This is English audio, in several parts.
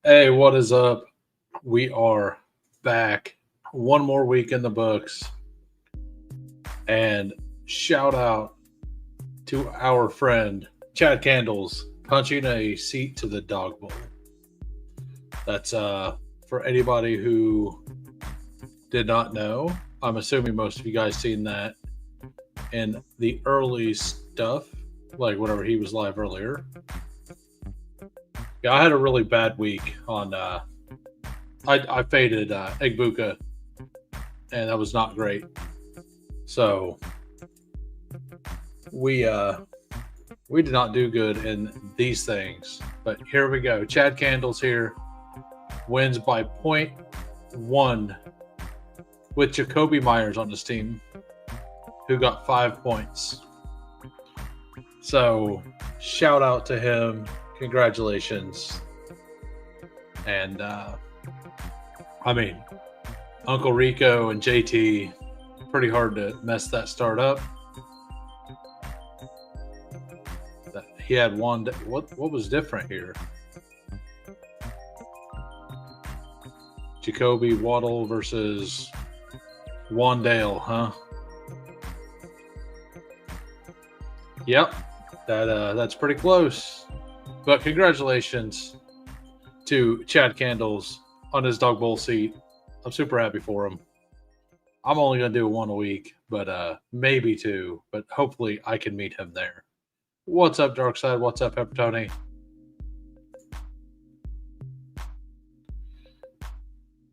Hey, what is up? We are back. One more week in the books. And shout out to our friend Chad Candles punching a seat to the dog bowl. That's for anybody who did not know. I'm assuming most of you guys seen that in the early stuff, like whenever he was live earlier. Yeah, I had a really bad week on I faded Egbuka, and that was not great. So we did not do good in these things. But here we go. Chad Candles here wins by 0.1 with Jacoby Myers on his team, who got 5 points. So shout out to him. Congratulations. And I mean, Uncle Rico and JT, pretty hard to mess that start up. He had one. What was different here? Jacoby Waddle versus Wandale, huh? Yep, that's pretty close. But congratulations to Chad Candles on his dog bowl seat. I'm super happy for him. I'm only going to do one a week, but maybe two. But hopefully I can meet him there. What's up, Darkside? What's up, Pepper Tony?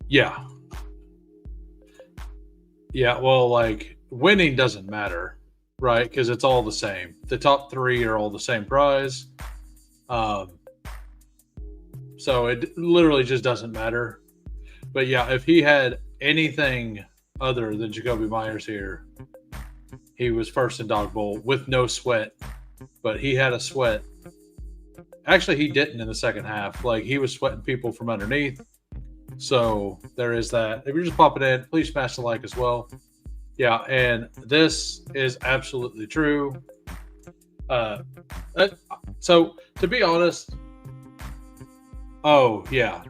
Yeah. Yeah, well, like, winning doesn't matter, right? Because it's all the same. The top three are all the same prize. So it literally just doesn't matter. But yeah, if he had anything other than Jacoby Myers here, he was first in dog bowl with no sweat. But he had a sweat. Actually, he didn't in the second half. Like, he was sweating people from underneath. So there is that. If you're just popping in, please smash the like as well. Yeah, and this is absolutely true. So to be honest, yeah.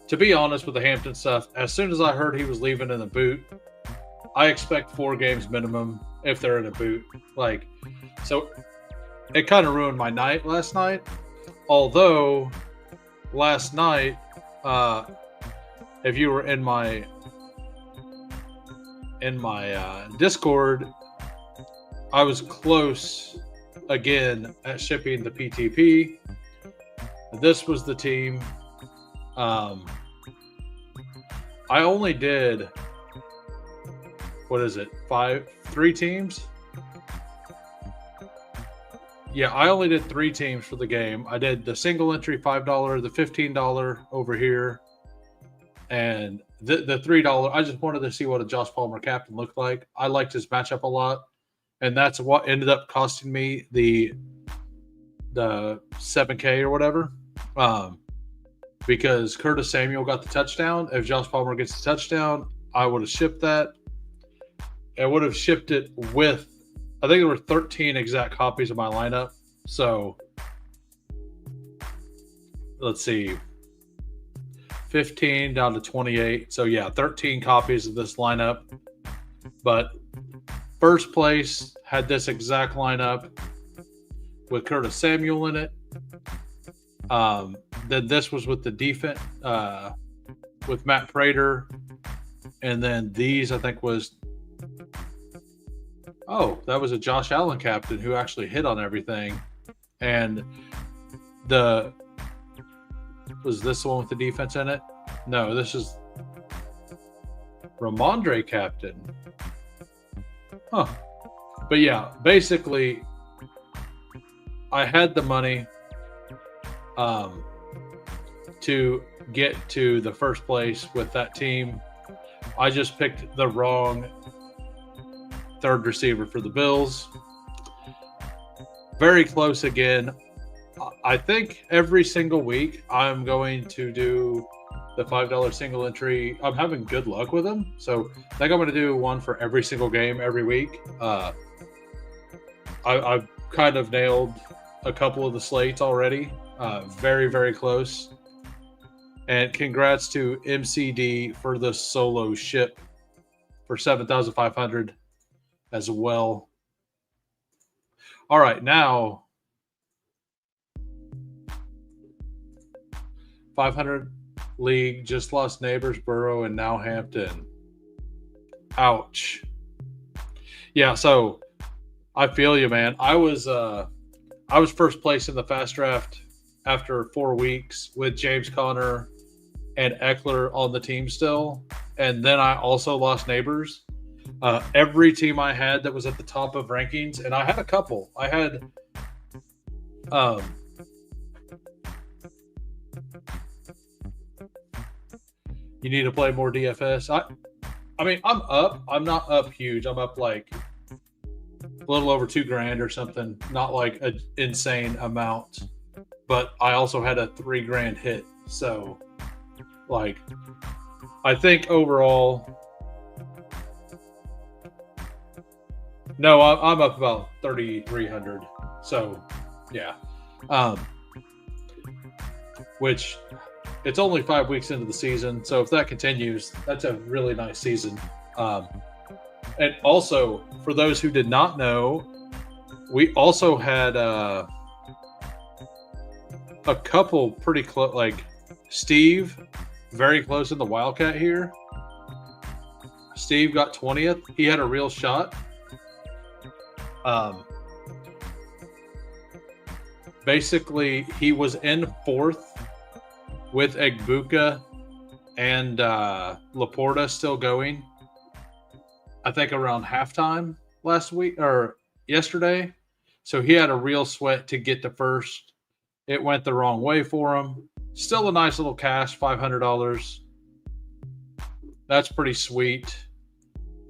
To be honest with the Hampton stuff, as soon as I heard he was leaving in the boot, I expect 4 games minimum if they're in a boot. Like, so it kind of ruined my night last night. Although last night, if you were in my Discord, I was close again at shipping the PTP. This was the team. I only did, what is it, 3 teams? Yeah, I only did 3 teams for the game. I did the single entry $5, the $15 over here, and the $3. I just wanted to see what a Josh Palmer captain looked like. I liked his matchup a lot, and that's what ended up costing me the 7K or whatever. Because Curtis Samuel got the touchdown. If Josh Palmer gets the touchdown, I would have shipped that. I would have shipped it with, I think there were 13 exact copies of my lineup. So let's see, 15 down to 28. So yeah, 13 copies of this lineup. But first place had this exact lineup with Curtis Samuel in it. Then this was with the defense, with Matt Prater. And then these, I think, was, that was a Josh Allen captain who actually hit on everything. And was this the one with the defense in it? No, this is Ramondre captain. Huh. But yeah, basically, I had the money to get to the first place with that team. I just picked the wrong third receiver for the Bills. Very close again. I think every single week I'm going to do the $5 single entry. I'm having good luck with them. So I think I'm going to do one for every single game every week. I've kind of nailed a couple of the slates already. Very, very close. And congrats to MCD for the solo ship for 7,500 as well. All right, now 500 league, just lost Neighborsboro and now Hampton. Ouch. Yeah, so I feel you, man. I was first place in the fast draft after 4 weeks with James Conner and Eckler on the team still, and then I also lost Neighbors. Every team I had that was at the top of rankings, and I had a couple. I had you need to play more DFS. I mean, I'm up. I'm not up huge. I'm up like a little over $2,000 or something. Not like an insane amount, but I also had a $3,000 hit. So, like, I think overall, no, I'm up about 3,300. So, yeah. Which, it's only 5 weeks into the season, so if that continues, that's a really nice season. And also, for those who did not know, we also had a couple pretty close, like Steve, very close in the Wildcat here. Steve got 20th. He had a real shot. Basically, he was in 4th with Egbuka and Laporta still going. I think around halftime last week or yesterday. So he had a real sweat to get to first. It went the wrong way for him. Still a nice little cash, $500. That's pretty sweet.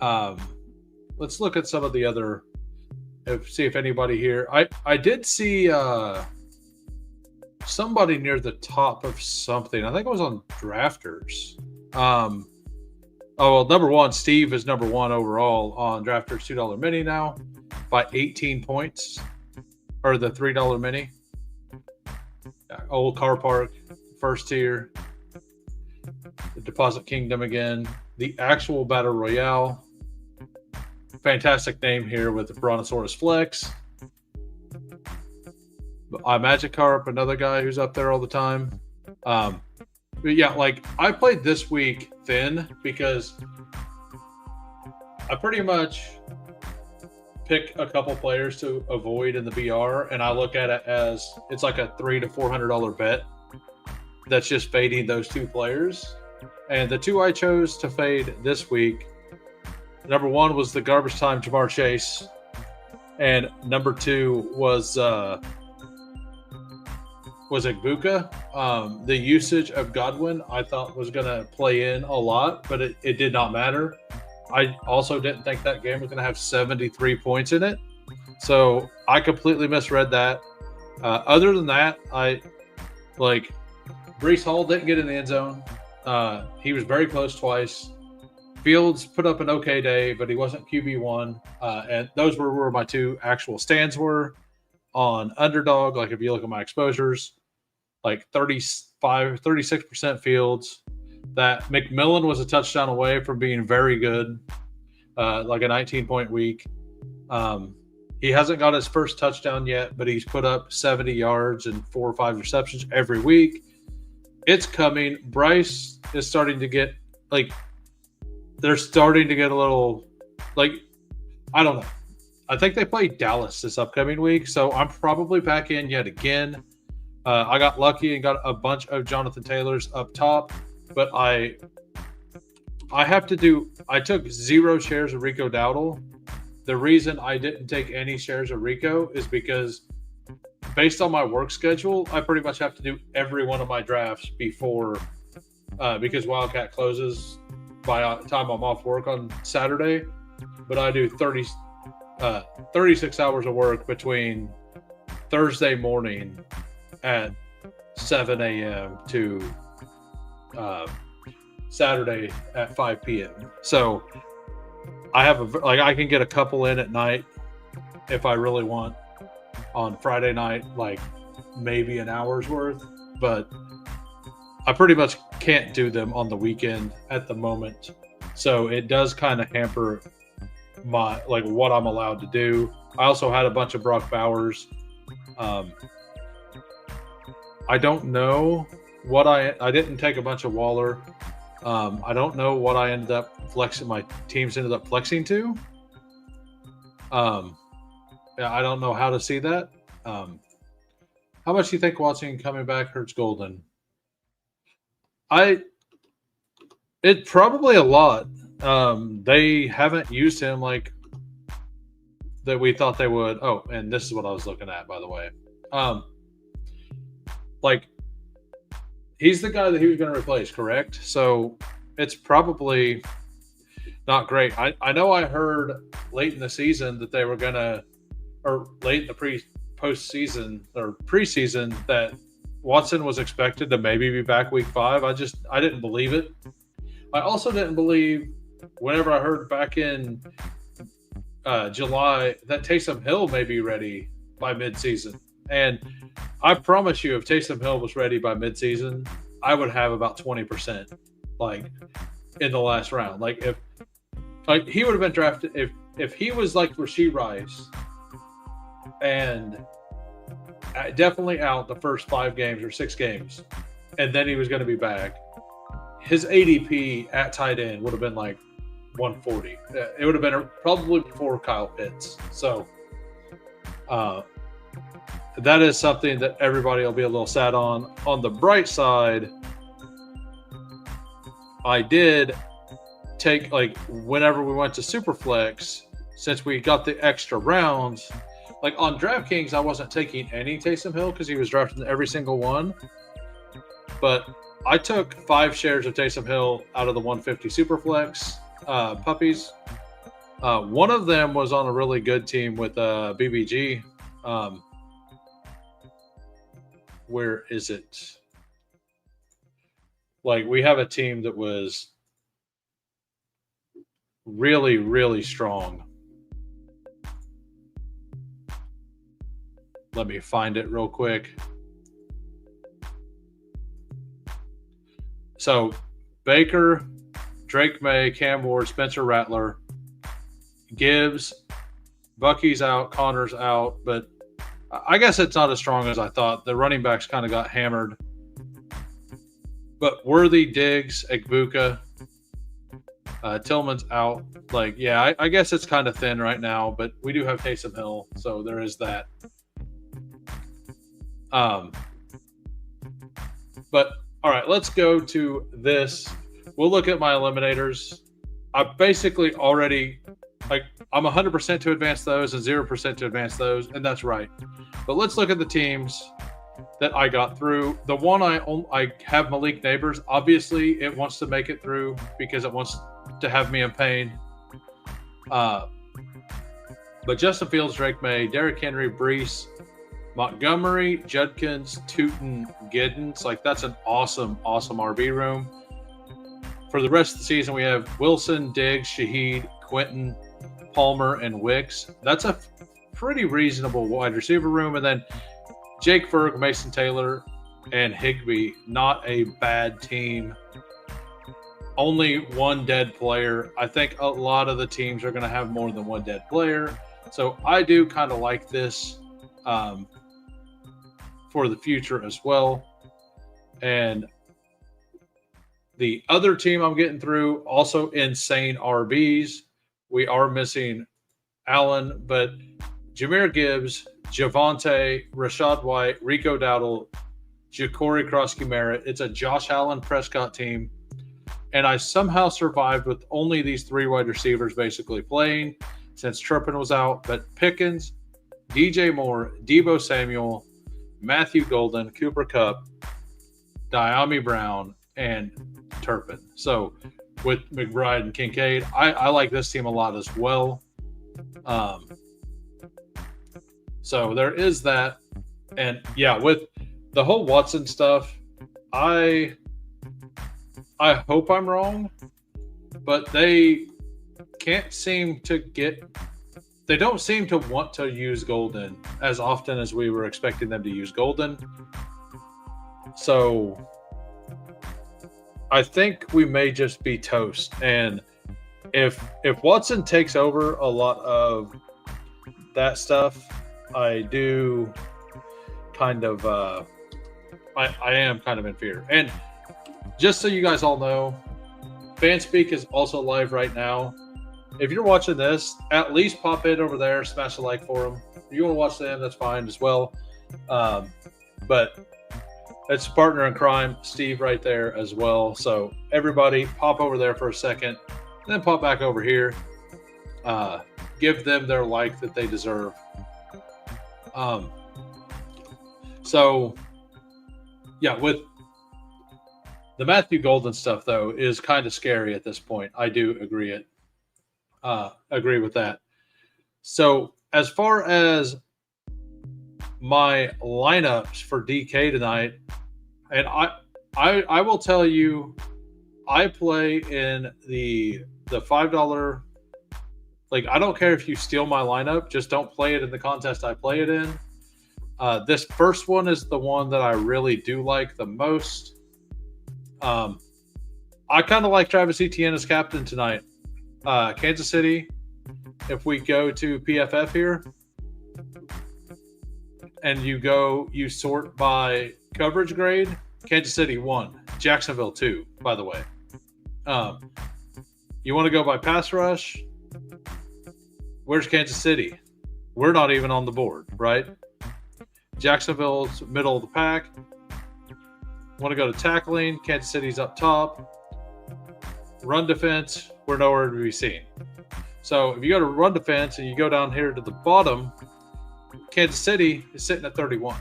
Let's look at some of the other, see if anybody here. I did see somebody near the top of something. I think it was on Drafters. Number one, Steve is number one overall on Drafters $2 mini now by 18 points, or the $3 mini. Old Car Park, first tier. The Deposit Kingdom again. The actual Battle Royale. Fantastic name here with the Brontosaurus Flex. Magikarp, another guy who's up there all the time. But yeah, like I played this week thin because I pretty much pick a couple players to avoid in the BR, and I look at it as it's like a $300 to $400 bet that's just fading those two players. And the two I chose to fade this week, number one was the garbage time Jamar Chase, and number two was Egbuka. The usage of Godwin I thought was going to play in a lot, but it did not matter. I also didn't think that game was going to have 73 points in it. So I completely misread that. Other than that, Breece Hall didn't get in the end zone. He was very close twice. Fields put up an okay day, but he wasn't QB1. And those were where my two actual stands were. On underdog, like if you look at my exposures, like 36% Fields. That McMillan was a touchdown away from being very good, like a 19-point week. He hasn't got his first touchdown yet, but he's put up 70 yards and 4 or 5 receptions every week. It's coming. Bryce is starting to get, they're starting to get a little, I don't know. I think they play Dallas this upcoming week, so I'm probably back in yet again. I got lucky and got a bunch of Jonathan Taylors up top, but I took 0 shares of Rico Dowdle. The reason I didn't take any shares of Rico is because based on my work schedule, I pretty much have to do every one of my drafts before because Wildcat closes by the time I'm off work on Saturday. But I do 36 hours of work between Thursday morning at 7 a.m. to Saturday at 5 p.m. So I have I can get a couple in at night if I really want. on Friday night, like maybe an hour's worth, but I pretty much can't do them on the weekend at the moment. So it does kind of hamper my like what I'm allowed to do. I also had a bunch of Brock Bowers. I don't know what I didn't take a bunch of Waller. I don't know what I ended up flexing. My teams ended up flexing to. I don't know how to see that. How much do you think Watson coming back hurts Golden? It probably a lot. They haven't used him like that we thought they would. Oh, and this is what I was looking at, by the way. Like he's the guy that he was going to replace, correct? So it's probably not great. I know I heard late in the season that they were going to, or late in the postseason or preseason, that Watson was expected to maybe be back week 5. I didn't believe it. I also didn't believe whenever I heard back in July that Taysom Hill may be ready by midseason. And I promise you, if Taysom Hill was ready by midseason, I would have about 20% like in the last round. Like if he would have been drafted if he was like Rashee Rice and definitely out the first 5 games or 6 games, and then he was going to be back, his ADP at tight end would have been like 140. It would have been probably before Kyle Pitts. So that is something that everybody will be a little sad on. On the bright side, I did take, like, whenever we went to Superflex, since we got the extra rounds, like on DraftKings, I wasn't taking any Taysom Hill because he was drafted in every single one. But I took 5 shares of Taysom Hill out of the 150 Superflex puppies. One of them was on a really good team with BBG. Where is it? Like, we have a team that was really, really strong. Let me find it real quick. So, Baker, Drake May, Cam Ward, Spencer Rattler, Gibbs, Bucky's out, Connor's out, but I guess it's not as strong as I thought. The running backs kind of got hammered. But Worthy, Diggs, Egbuka, Tillman's out. Like, yeah, I guess it's kind of thin right now, but we do have Taysom Hill, so there is that. But, all right, let's go to this. We'll look at my eliminators. I basically already, like, I'm 100% to advance those and 0% to advance those, and that's right. But let's look at the teams that I got through. The one I have Malik Neighbors. Obviously, it wants to make it through because it wants to have me in pain. But Justin Fields, Drake May, Derrick Henry, Brees, Montgomery, Judkins, Tootin, Giddens. Like, that's an awesome, awesome RB room. For the rest of the season, we have Wilson, Diggs, Shaheed, Quentin, Palmer, and Wicks. That's a pretty reasonable wide receiver room. And then Jake Ferg, Mason Taylor, and Higbee. Not a bad team. Only one dead player. I think a lot of the teams are going to have more than one dead player. So I do kind of like this for the future as well. And the other team I'm getting through, also insane RBs. We are missing Allen, but Jahmyr Gibbs, Javonte, Rashad White, Rico Dowdle, Ja'Cory Cross-Merritt. It's a Josh Allen Prescott team. And I somehow survived with only these 3 wide receivers basically playing since Turpin was out. But Pickens, DJ Moore, Deebo Samuel, Matthew Golden, Cooper Kupp, Diami Brown, and Turpin. So with McBride and Kincaid, I like this team a lot as well. So there is that. And yeah, with the whole Watson stuff, I hope I'm wrong, but they can't seem to get they don't seem to want to use Golden as often as we were expecting them to use Golden. So I think we may just be toast. And if Watson takes over a lot of that stuff, I do kind of I am kind of in fear. And just so you guys all know, Fanspeak is also live right now. If you're watching this, at least pop in over there, smash a like for them. If you want to watch them, that's fine as well. But it's partner in crime, Steve, right there as well. So everybody, pop over there for a second, then pop back over here. Give them their like that they deserve. So, yeah, with the Matthew Golden stuff, though, is kind of scary at this point. I do agree with that. So, as far as my lineups for DK tonight, and I will tell you, I play in the $5. Like, I don't care if you steal my lineup, just don't play it in the contest I play it in. This first one is the one that I really do like the most. I kind of like Travis Etienne as captain tonight. Kansas City, if we go to PFF here, and you sort by coverage grade, Kansas City 1, Jacksonville 2, by the way. You want to go by pass rush? Where's Kansas City? We're not even on the board, right? Jacksonville's middle of the pack. Want to go to tackling? Kansas City's up top. Run defense, we're nowhere to be seen. So if you go to run defense and you go down here to the bottom, Kansas City is sitting at 31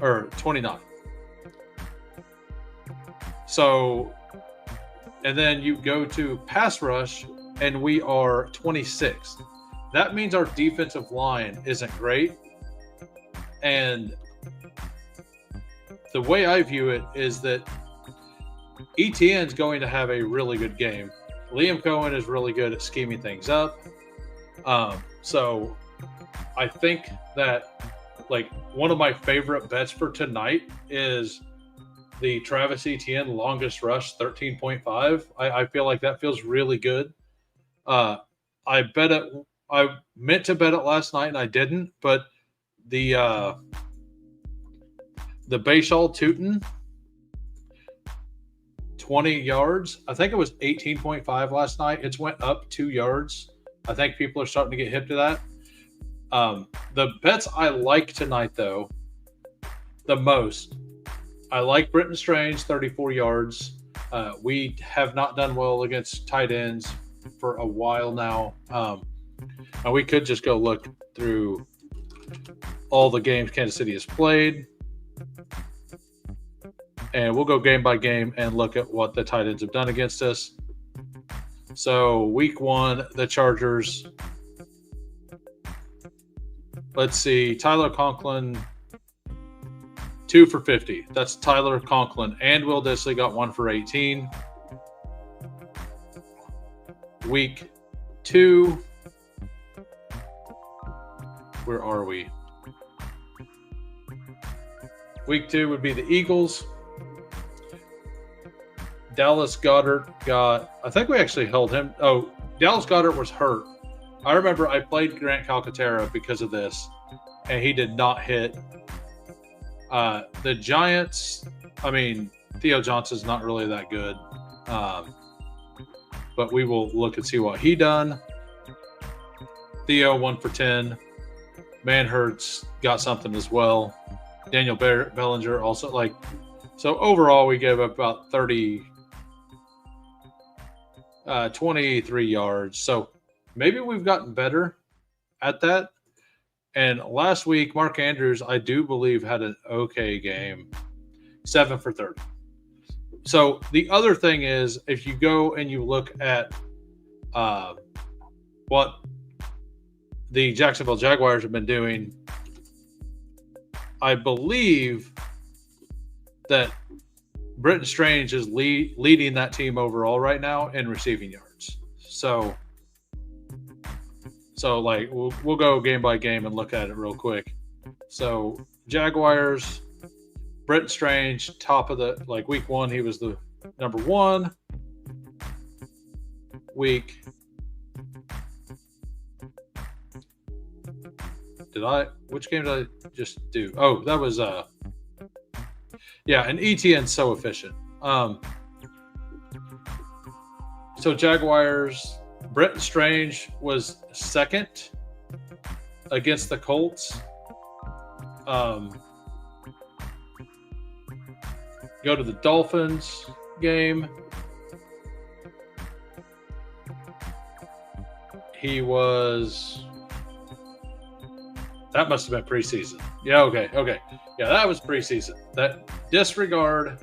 or 29. So, and then you go to pass rush and we are 26th. That means our defensive line isn't great. And the way I view it is that ETN's going to have a really good game. Liam Cohen is really good at scheming things up. So I think that, like, one of my favorite bets for tonight is the Travis Etienne longest rush 13.5. I feel like that feels really good. I meant to bet it last night and I didn't, but the Bayshall Tootin 20 yards. I think it was 18.5 last night. It's went up 2 yards. I think people are starting to get hip to that. The bets I like tonight, though, the most, I like Britton Strange, 34 yards. We have not done well against tight ends for a while now. And we could just go look through all the games Kansas City has played. And we'll go game by game and look at what the tight ends have done against us. So week 1, the Chargers. Let's see. Tyler Conklin, 2 for 50. That's Tyler Conklin. And Will Dissly got 1 for 18. Week 2. Where are we? Week 2 would be the Eagles. Dallas Goedert got, I think we actually held him. Oh, Dallas Goedert was hurt. I remember I played Grant Calcaterra because of this, and he did not hit. The Giants, I mean, Theo Johnson's not really that good. But we will look and see what he done. Theo, 1 for 10. Manhurts got something as well. Daniel Bellinger also, like, so overall we gave up about 23 yards. So maybe we've gotten better at that. And last week, Mark Andrews, I do believe, had an okay game, 7 for 30. So the other thing is, if you go and you look at what the Jacksonville Jaguars have been doing, I believe that Britton Strange is leading that team overall right now in receiving yards. So So like we'll go game by game and look at it real quick. So Jaguars, Brenton Strange, top of the like week 1, he was the number 1. Week which game did I just do? Oh, that was and ETN's so efficient. So Jaguars, Brenton Strange was second against the Colts. Go to the Dolphins game. He was... That must have been preseason. Yeah, okay. Yeah, that was preseason. That disregard.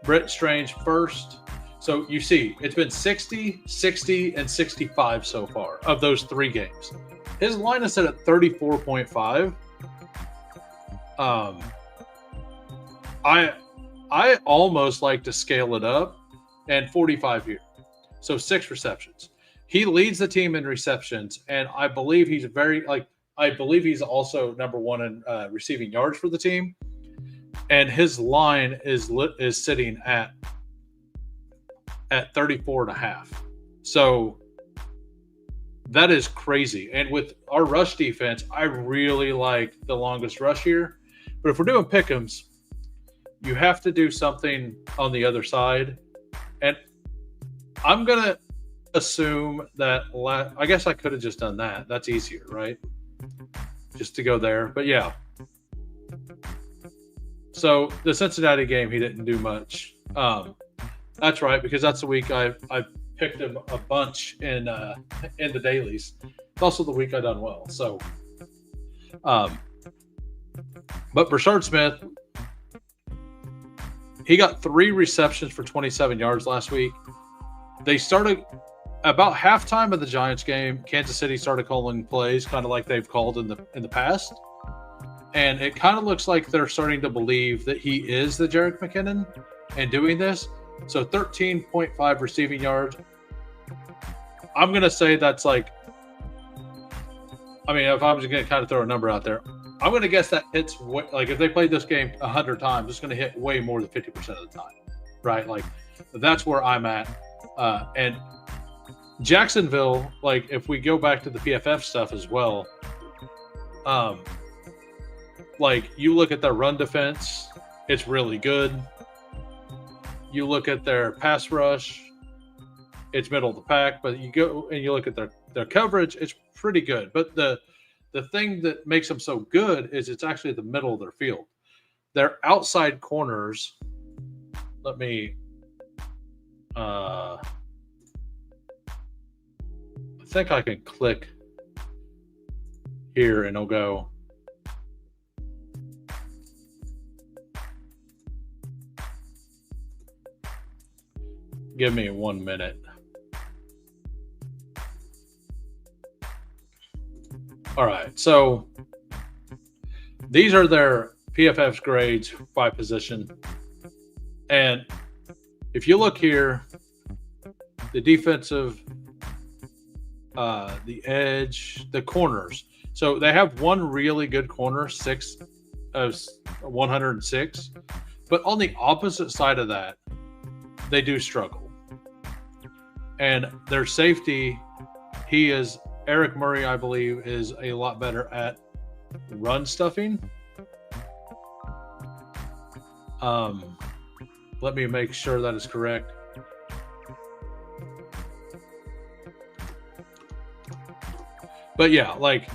Brenton Strange first. So you see, it's been 60, 60, and 65 so far of those 3 games. His line is set at 34.5. I almost like to scale it up, and 45 here. So 6 receptions. He leads the team in receptions, and I believe he's he's also number 1 in receiving yards for the team. And his line is sitting at 34.5. So that is crazy. And with our rush defense, I really like the longest rush here. But if we're doing pick'ems, you have to do something on the other side. And I'm going to assume that I guess I could have just done that. That's easier, right? Just to go there. But yeah. So the Cincinnati game, he didn't do much. That's right, because that's the week I picked him a bunch in the dailies. It's also the week I done well. So, but Brashard Smith, he got 3 receptions for 27 yards last week. They started about halftime of the Giants game. Kansas City started calling plays, kind of like they've called in the past. And it kind of looks like they're starting to believe that he is the Jerick McKinnon and doing this. So 13.5 receiving yards. I'm going to say that's like, I mean, if I'm just going to kind of throw a number out there, I'm going to guess that hits, like if they played this game 100 times, it's going to hit way more than 50% of the time, right? Like that's where I'm at. And Jacksonville, like if we go back to the PFF stuff as well, like you look at their run defense, it's really good. You look at their pass rush, it's middle of the pack, but you go and you look at their coverage, it's pretty good. But the thing that makes them so good is it's actually the middle of their field. Their outside corners, let me I think I can click here and it'll go. Give me 1 minute. All right, so these are their PFF's grades by position. And if you look here, the defensive, the edge, the corners. So they have one really good corner, 6 of 106. But on the opposite side of that, they do struggle. And their safety, Eric Murray, I believe, is a lot better at run stuffing. Let me make sure that is correct. But yeah, like,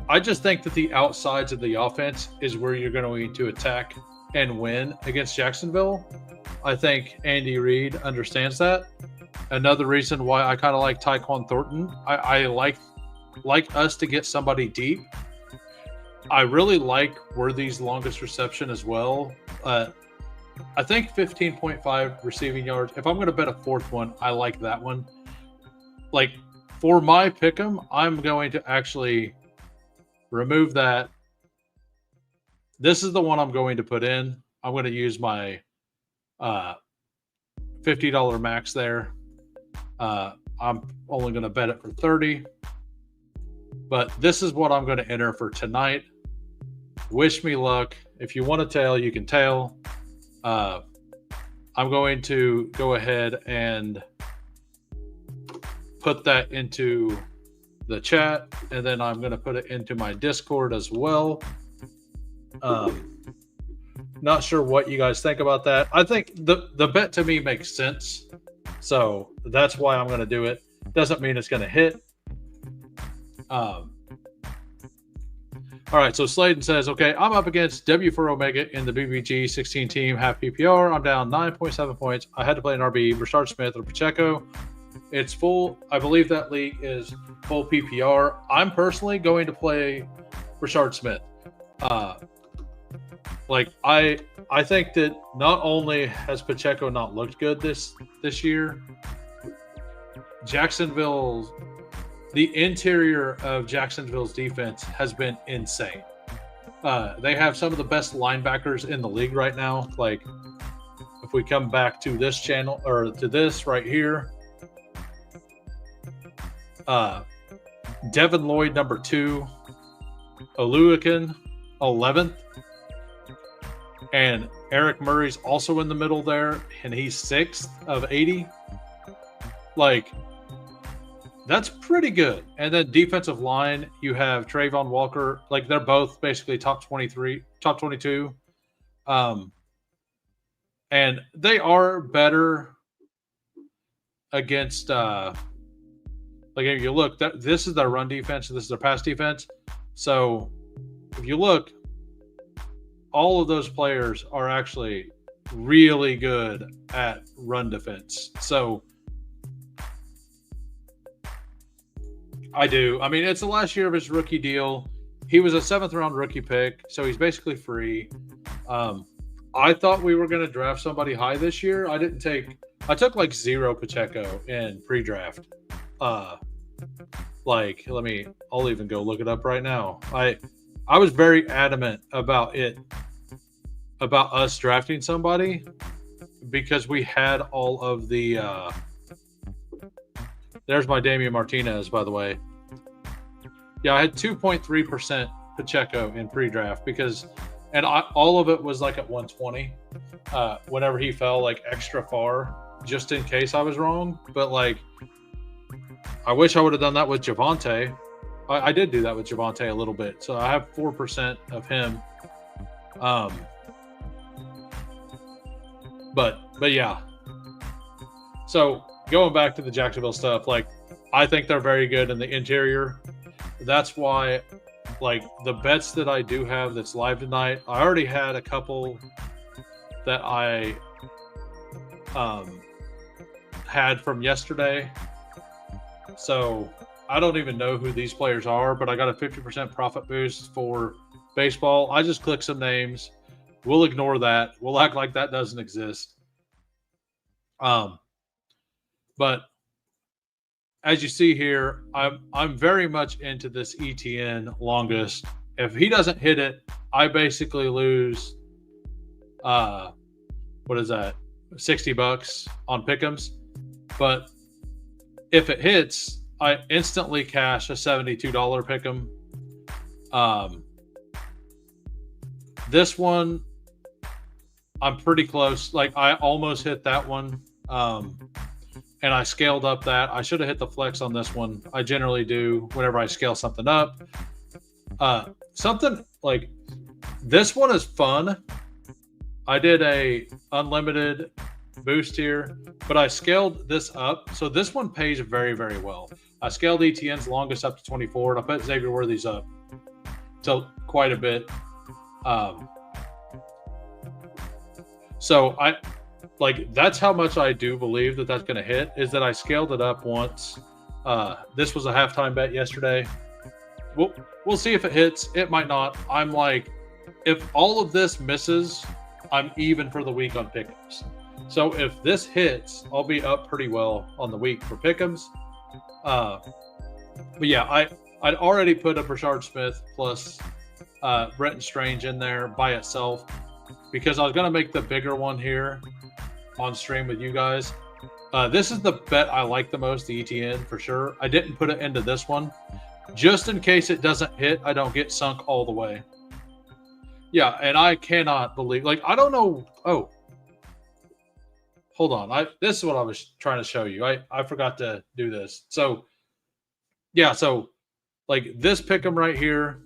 I just think that the outsides of the offense is where you're going to need to attack and win against Jacksonville. I think Andy Reid understands that. Another reason why I kind of like Tyquan Thornton. I like us to get somebody deep. I really like Worthy's longest reception as well. I think 15.5 receiving yards. If I'm going to bet a fourth one, I like that one. Like, for my pick'em, I'm going to actually remove that. This is the one I'm going to put in. I'm going to use my $50 max there. I'm only going to bet it for 30. But this is what I'm going to enter for tonight. Wish me luck. If you want to tail, you can tail. I'm going to go ahead and put that into the chat, and then I'm going to put it into my Discord as well. Not sure what you guys think about that. I think the bet to me makes sense, so that's why I'm going to do it. Doesn't mean it's going to hit. All right, so Sladen says, okay, I'm up against W for Omega in the BBG 16 team, half PPR. I'm down 9.7 points. I had to play an RB, Rashard Smith or Pacheco. It's full. I believe that league is full PPR. I'm personally going to play Rashard Smith. I think that not only has Pacheco not looked good this year, the interior of Jacksonville's defense has been insane. They have some of the best linebackers in the league right now. Like, if we come back to this channel, or to this right here, Devin Lloyd, number 2, Oluwakin, 11th, and Eric Murray's also in the middle there, and he's 6th of 80. Like, that's pretty good. And then defensive line, you have Trayvon Walker. Like, they're both basically top 23, top 22. And they are better against, like, if you look, this is their run defense, and this is their pass defense. So if you look, all of those players are actually really good at run defense. So I do. I mean, it's the last year of his rookie deal. He was a 7th-round rookie pick, so he's basically free. I thought we were going to draft somebody high this year. I took like 0 Pacheco in pre-draft. I'll even go look it up right now. I was very adamant about us drafting somebody because we had all of the there's my Damian Martinez, by the way. Yeah, I had 2.3% Pacheco in pre-draft all of it was like at 120. Whenever he fell like extra far, just in case I was wrong. But like, I wish I would have done that with Javonte. I did do that with Javonte a little bit, so I have 4% of him. But yeah. So going back to the Jacksonville stuff, like, I think they're very good in the interior. That's why, like, the bets that I do have that's live tonight, I already had a couple that I had from yesterday. So I don't even know who these players are, but I got a 50% profit boost for baseball. I just clicked some names. We'll ignore that. We'll act like that doesn't exist. But as you see here, I'm very much into this ETN longest. If he doesn't hit it, I basically lose what is that? $60 on pick'ems. But if it hits, I instantly cash a $72 pick'em. This one, I'm pretty close. Like, I almost hit that one. And I scaled up that. I should have hit the flex on this one. I generally do whenever I scale something up. Something like this one is fun. I did a unlimited boost here, but I scaled this up. So this one pays very, very well. I scaled ETN's longest up to 24, and I put Xavier Worthy's up to quite a bit. So that's how much I do believe that that's going to hit, is that I scaled it up once. This was a halftime bet yesterday. We'll see if it hits. It might not. I'm like, if all of this misses, I'm even for the week on pick'ems. So if this hits, I'll be up pretty well on the week for pick'ems. But yeah, I'd already put a Rashard Smith plus Brenton Strange in there by itself because I was going to make the bigger one here on stream with you guys. This is the bet I like the most, the ETN for sure. I didn't put it into this one just in case it doesn't hit. I don't get sunk all the way. Yeah, and I cannot believe, like, I don't know. Oh, hold on. This is what I was trying to show you. I forgot to do this. So, yeah, so like this pick'em right here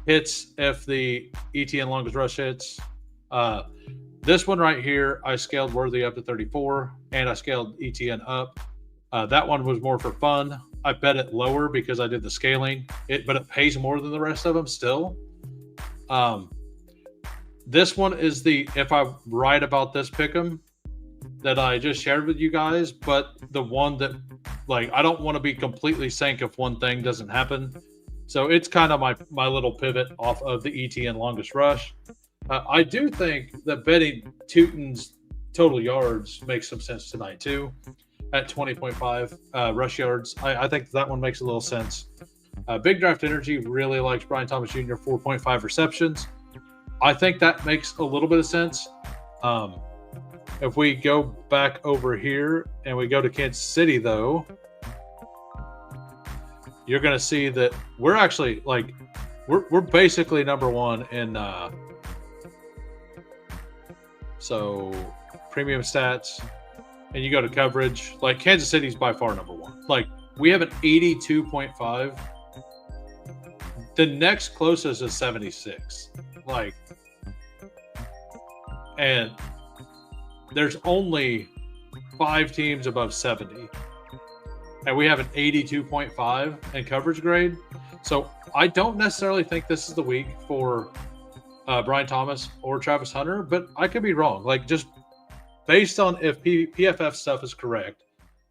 hits if the ETN longest rush hits. This one right here, I scaled worthy up to 34, and I scaled ETN up. That one was more for fun. I bet it lower because I did the scaling. But it pays more than the rest of them still. This one is the, if I'm right about this pick'em that I just shared with you guys, but the one that, like, I don't want to be completely sank if one thing doesn't happen. So it's kind of my little pivot off of the ETN longest rush. I do think that betting Teuton's total yards makes some sense tonight too, at 20.5 rush yards. I think that one makes a little sense. Big Draft Energy really likes Brian Thomas Jr. 4.5 receptions. I think that makes a little bit of sense. If we go back over here and we go to Kansas City, though, you're going to see that we're actually, like, we're basically number one in so premium stats, and you go to coverage. Like, Kansas City's by far number one. Like, we have an 82.5. The next closest is 76. Like, and there's only 5 teams above 70. And we have an 82.5 in coverage grade. So I don't necessarily think this is the week for Brian Thomas or Travis Hunter, but I could be wrong. Like, just based on if PFF stuff is correct,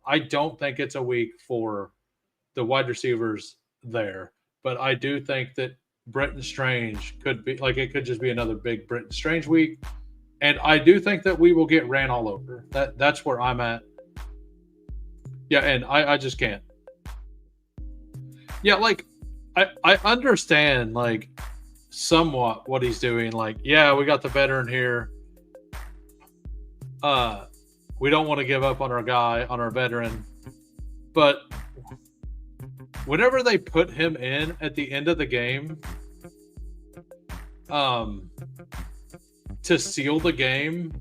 I don't think it's a week for the wide receivers there. But I do think that Brenton Strange could be, like, it could just be another big Brenton Strange week. And I do think that we will get ran all over. That's where I'm at. Yeah, and I just can't. Yeah, like, I understand, like, somewhat what he's doing. Like, yeah, we got the veteran here. We don't want to give up on our guy, on our veteran. But whenever they put him in at the end of the game, to seal the game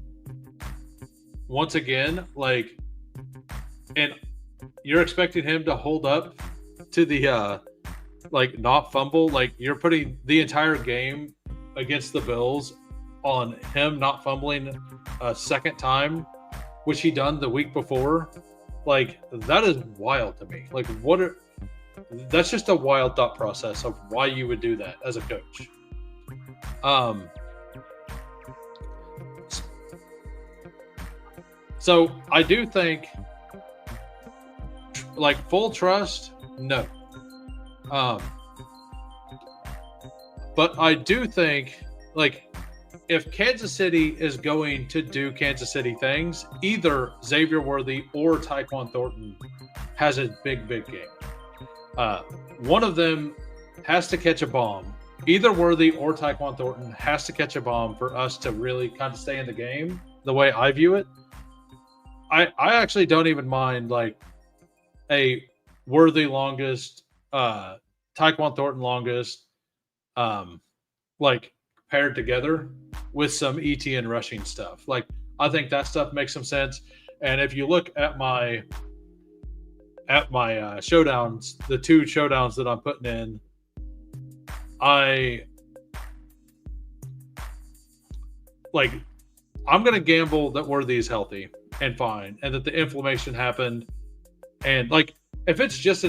once again, like, and you're expecting him to hold up to the like, not fumble. Like, you're putting the entire game against the Bills on him not fumbling a second time, which he done the week before. Like, that is wild to me. Like, that's just a wild thought process of why you would do that as a coach. So I do think, like, full trust, no. But I do think, like, if Kansas City is going to do Kansas City things, either Xavier Worthy or Tyquan Thornton has a big game. One of them has to catch a bomb. Either Worthy or Tyquan Thornton has to catch a bomb for us to really kind of stay in the game, the way I view it. I actually don't even mind, like, a Worthy longest, Tyquan Thornton longest, like, paired together with some ETN rushing stuff. Like, I think that stuff makes some sense. And if you look at my showdowns, the 2 showdowns that I'm putting in, I'm going to gamble that Worthy is healthy and fine, and that the inflammation happened. And, like, if it's just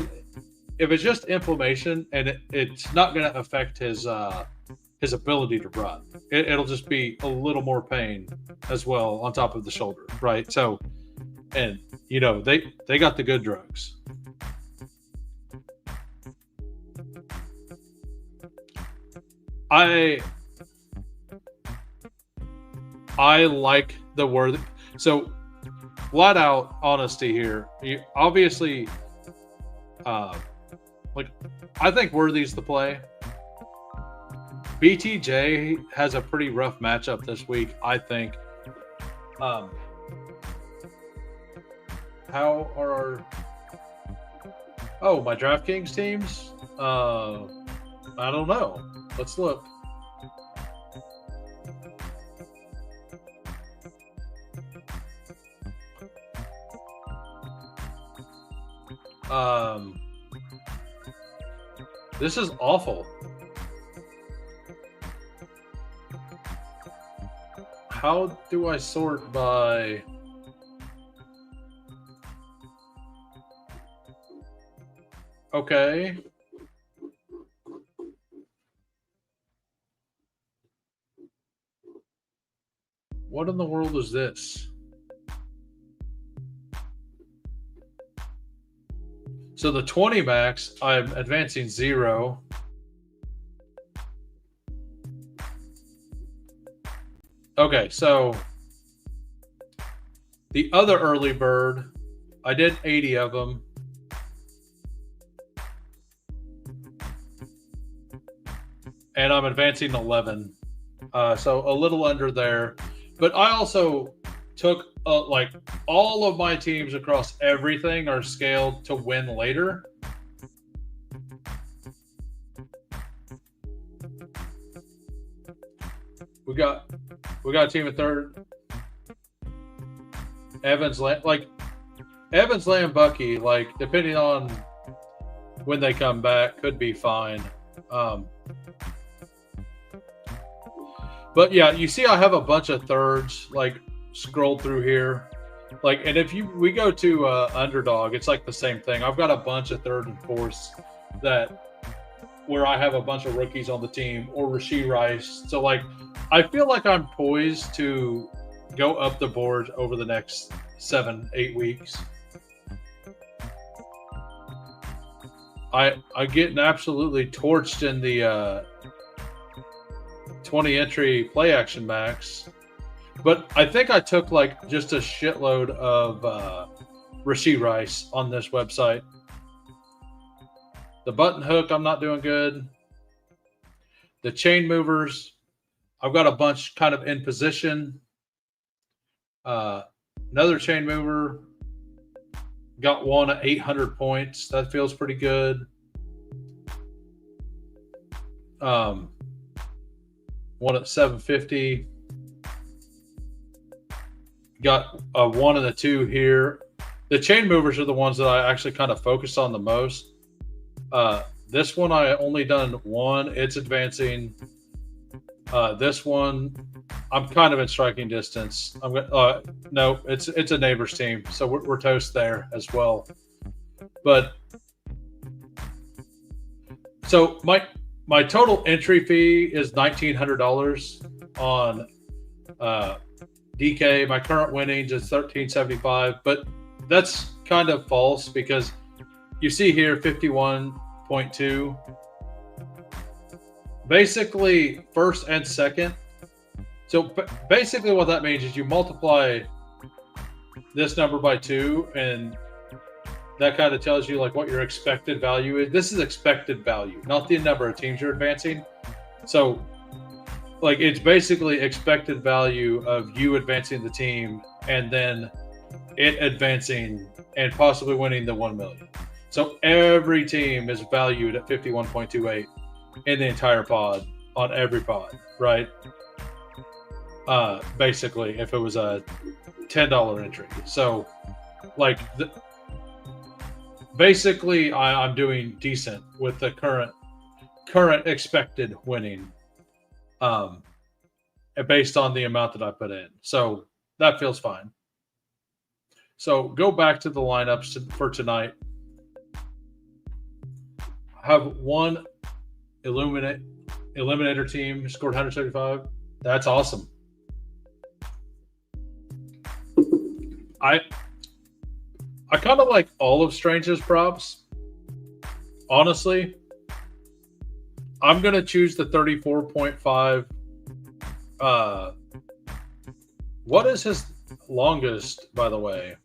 inflammation and it's not going to affect his ability to run, it'll just be a little more pain as well on top of the shoulder, right? So, and, you know, they got the good drugs. I like the Worthy. So, flat out honesty here. Obviously, like, I think Worthy's the play. BTJ has a pretty rough matchup this week, I think. how are our... Oh, my DraftKings teams? I don't know. Let's look. This is awful. How do I sort by... Okay. What in the world is this? So the 20 max, I'm advancing 0. Okay, so the other early bird, I did 80 of them. And I'm advancing 11. So a little under there. But I also took, like, all of my teams across everything are scaled to win later. We got a team at third. Evans, Lamb, Bucky, like, depending on when they come back, could be fine. But yeah, you see I have a bunch of thirds, like, scrolled through here. Like, and if we go to underdog, it's like the same thing. I've got a bunch of third and fourths where I have a bunch of rookies on the team, or Rashee Rice. So, like, I feel like I'm poised to go up the board over the next 7-8 weeks. I getting absolutely torched in the 20 entry play action max, but I think I took, like, just a shitload of Rashee Rice on this website. The button hook, I'm not doing good. The chain movers, I've got a bunch kind of in position. Another chain mover, got one at 800 points. That feels pretty good. One at 750. Got a 1 and a 2 here. The chain movers are the ones that I actually kind of focus on the most. This one I only done 1. It's advancing. This one, I'm kind of in striking distance. No, it's a neighbor's team, so we're toast there as well. But so my total entry fee is $1,900 on DK. My current winnings is $1,375, but that's kind of false because you see here 51.2. Basically, first and second. So basically what that means is you multiply this number by 2, and that kind of tells you, like, what your expected value is. This is expected value, not the number of teams you're advancing. So, like, it's basically expected value of you advancing the team and then it advancing and possibly winning the 1 million. So every team is valued at 51.28 in the entire pod, on every pod, right? Basically, if it was a $10 entry. So, like, basically, I'm doing decent with the current expected winning, based on the amount that I put in. So that feels fine. So go back to the lineups for tonight. Have one eliminator team scored 175. That's awesome. I kind of like all of Strange's props. Honestly, I'm going to choose the 34.5. What is his longest, by the way?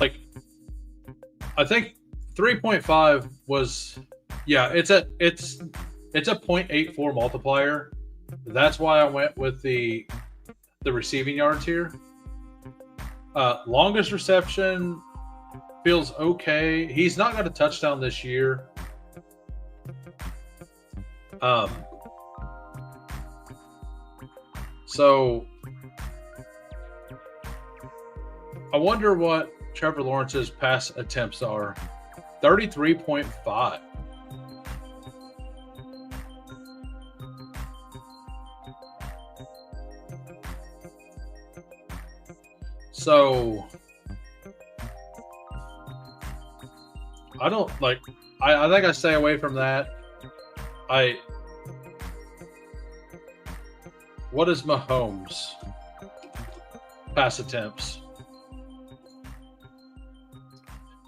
Like, I think 3.5 was, yeah, it's a 0.84 multiplier. that's why I went with the receiving yards here. Longest reception feels okay. He's not got a touchdown this year. So I wonder what Trevor Lawrence's pass attempts are. 33.5. So I don't like. I think I stay away from that. What is Mahomes' pass attempts?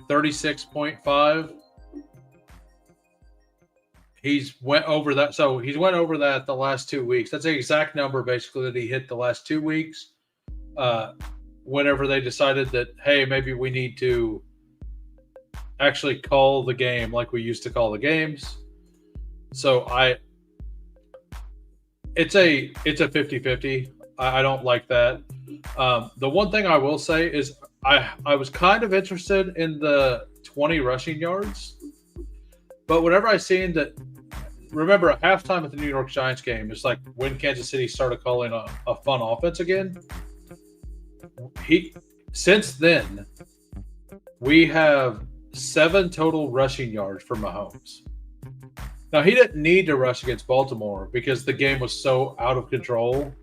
36.5. He's went over that. So he's went over that the last 2 weeks. That's the exact number basically that he hit the last 2 weeks. Whenever they decided that, hey, maybe we need to actually call the game like we used to call the games. So it's a 50-50. I don't like that. The one thing I will say is I was kind of interested in the 20 rushing yards, but whenever I seen that, remember at halftime at the New York Giants game, it's like when Kansas City started calling a fun offense again. Since then, we have 7 total rushing yards for Mahomes. Now, he didn't need to rush against Baltimore because the game was so out of control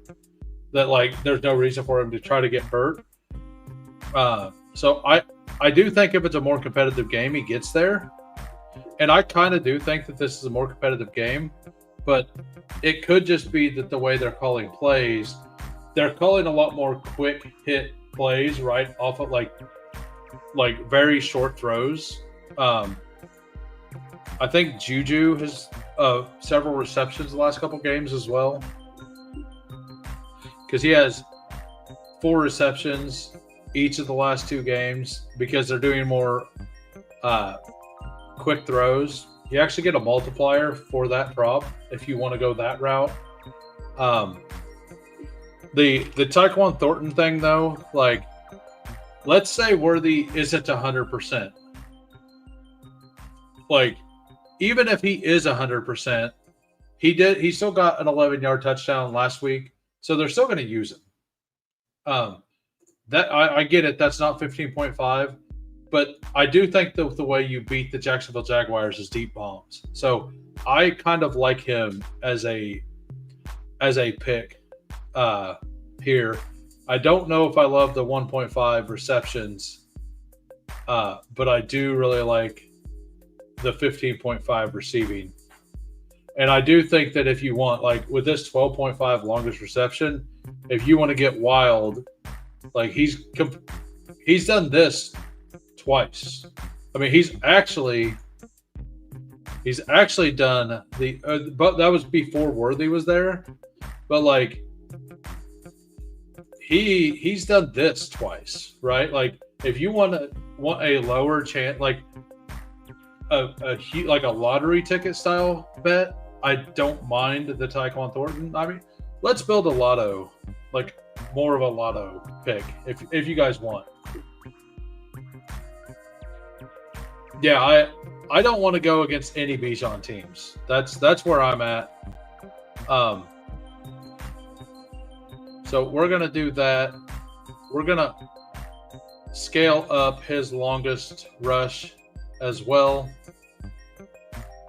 that, like, there's no reason for him to try to get hurt. So I do think if it's a more competitive game, he gets there. And I kind of do think that this is a more competitive game, but it could just be that the way they're calling plays, they're calling a lot more quick hit plays right off of like very short throws. I think Juju has several receptions the last couple games as well, because he has 4 receptions each of the last 2 games because they're doing more quick throws. You actually get a multiplier for that prop if you want to go that route. The Tyquan Thornton thing, though, like, let's say Worthy isn't 100%. Like, even if he is 100%, he still got an 11-yard touchdown last week, so they're still going to use him. That I get it. That's not 15.5, but I do think the way you beat the Jacksonville Jaguars is deep bombs. So I kind of like him as a pick here. I don't know if I love the 1.5 receptions, but I do really like the 15.5 receiving. And I do think that if you want, like with this 12.5 longest reception, if you want to get wild, like he's done this twice. I mean, he's actually done the but that was before Worthy was there. But like he's done this twice, right? Like if you want a lower chance, like a lottery ticket style bet, I don't mind the Tyquan Thornton. I mean, let's build a lotto, like more of a lotto pick if you guys want. Yeah, I don't want to go against any Bijan teams. That's where I'm at. So we're gonna do that. We're gonna scale up his longest rush as well.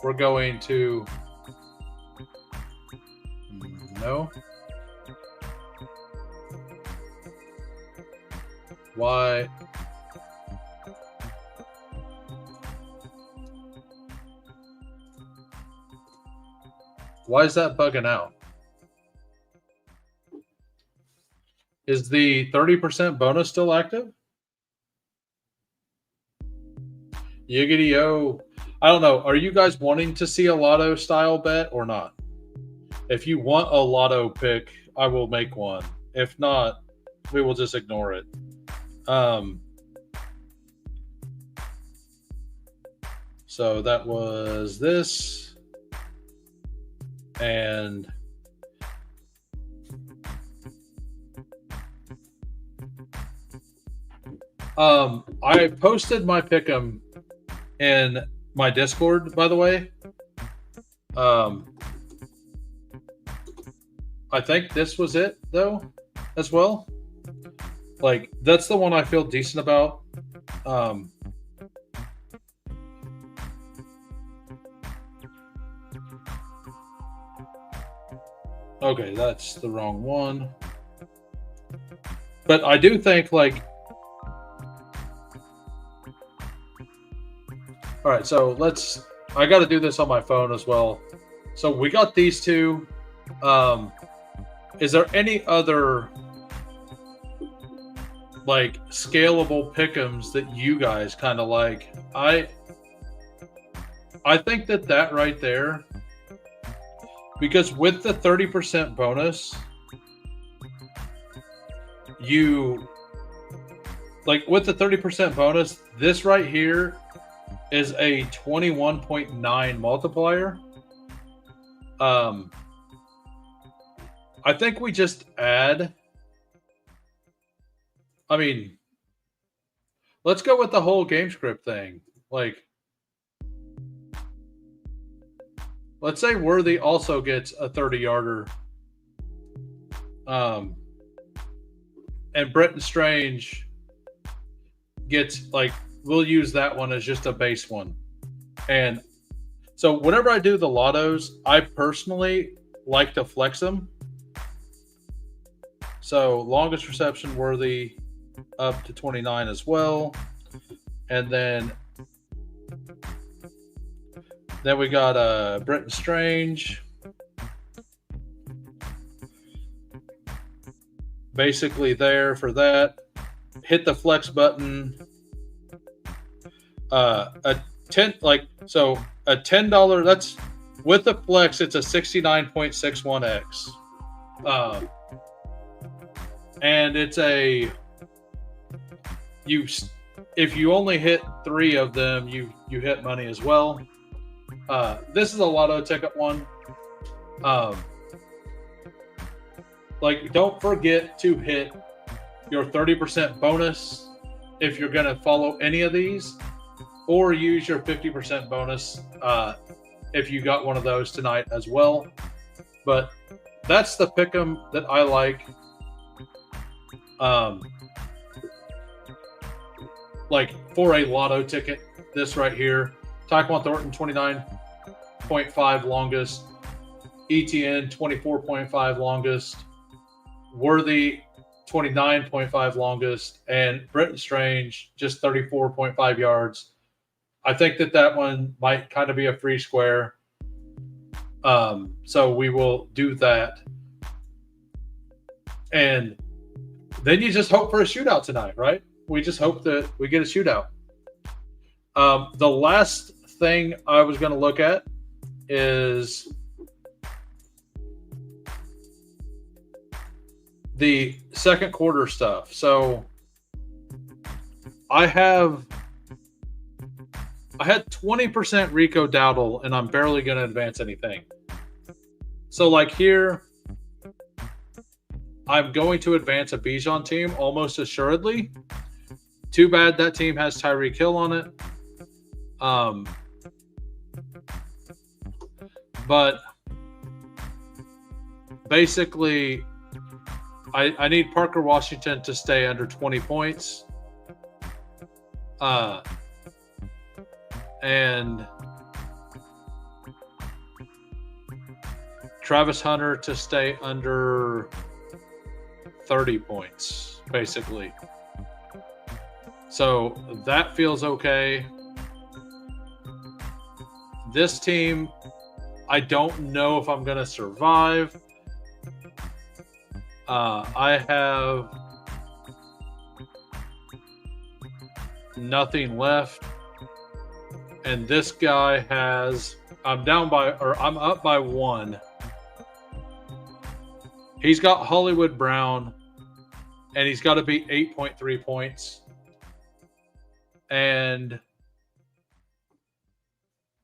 We're going to no. Why? Why is that bugging out? Is the 30% bonus still active? Yiggity-o. I don't know. Are you guys wanting to see a lotto style bet or not? If you want a lotto pick, I will make one. If not, we will just ignore it. So that was this. And I posted my pick'em in my Discord, by the way. I think this was it though, as well. Like that's the one I feel decent about. Okay, that's the wrong one. But I do think like, all right, so I got to do this on my phone as well. So we got these two. Is there any other like scalable pick'ems that you guys kind of like? I think that right there, because with the 30% bonus, with the 30% bonus, this right here is a 21.9 multiplier. I think we just add. I mean, let's go with the whole game script thing. Like, let's say Worthy also gets a 30-yarder. And Britton Strange gets, like, we'll use that one as just a base one. And so whenever I do the lottos, I personally like to flex them. So longest reception Worthy up to 29 as well. And then we got Britton Strange. Basically there for that. Hit the flex button. A $10, that's with the flex, it's a 69.61x. And it's if you only hit 3 of them, you hit money as well. This is a lotto ticket one. Like, don't forget to hit your 30% bonus if you're going to follow any of these, or use your 50% bonus if you got one of those tonight as well. But that's the pick'em that I like. Like for a lotto ticket, this right here, Tyquan Thornton 29.5 longest, ETN 24.5 longest, Worthy 29.5 longest, and Britton Strange just 34.5 yards. I think that one might kind of be a free square. So we will do that. And then you just hope for a shootout tonight, right? We just hope that we get a shootout. The last thing I was going to look at is the second quarter stuff. So I had 20% Rico Dowdle, and I'm barely going to advance anything. So like here, I'm going to advance a Bijan team almost assuredly. Too bad that team has Tyreek Hill on it. But basically, I need Parker Washington to stay under 20 points. And Travis Hunter to stay under 30 points, basically. So that feels okay. This team, I don't know if I'm going to survive. I have nothing left. And this guy has, I'm up by 1. He's got Hollywood Brown, and he's got to be 8.3 points. And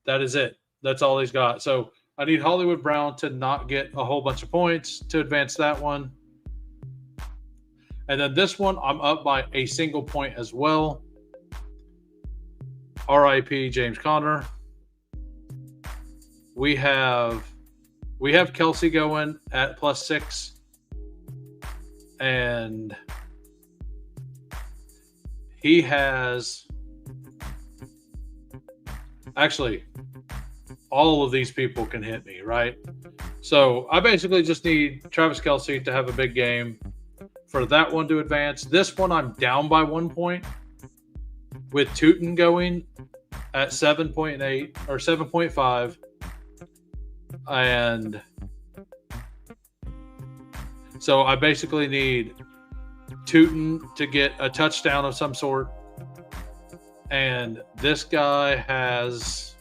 that is it. That's all he's got. So I need Hollywood Brown to not get a whole bunch of points to advance that one. And then this one, I'm up by a single point as well. RIP James Conner. We have Kelsey going at +6. And he has actually all of these people can hit me, right? So I basically just need Travis Kelce to have a big game for that one to advance. This one I'm down by 1 point with Tootin going at 7.8 or 7.5. And so I basically need Tootin to get a touchdown of some sort. And this guy has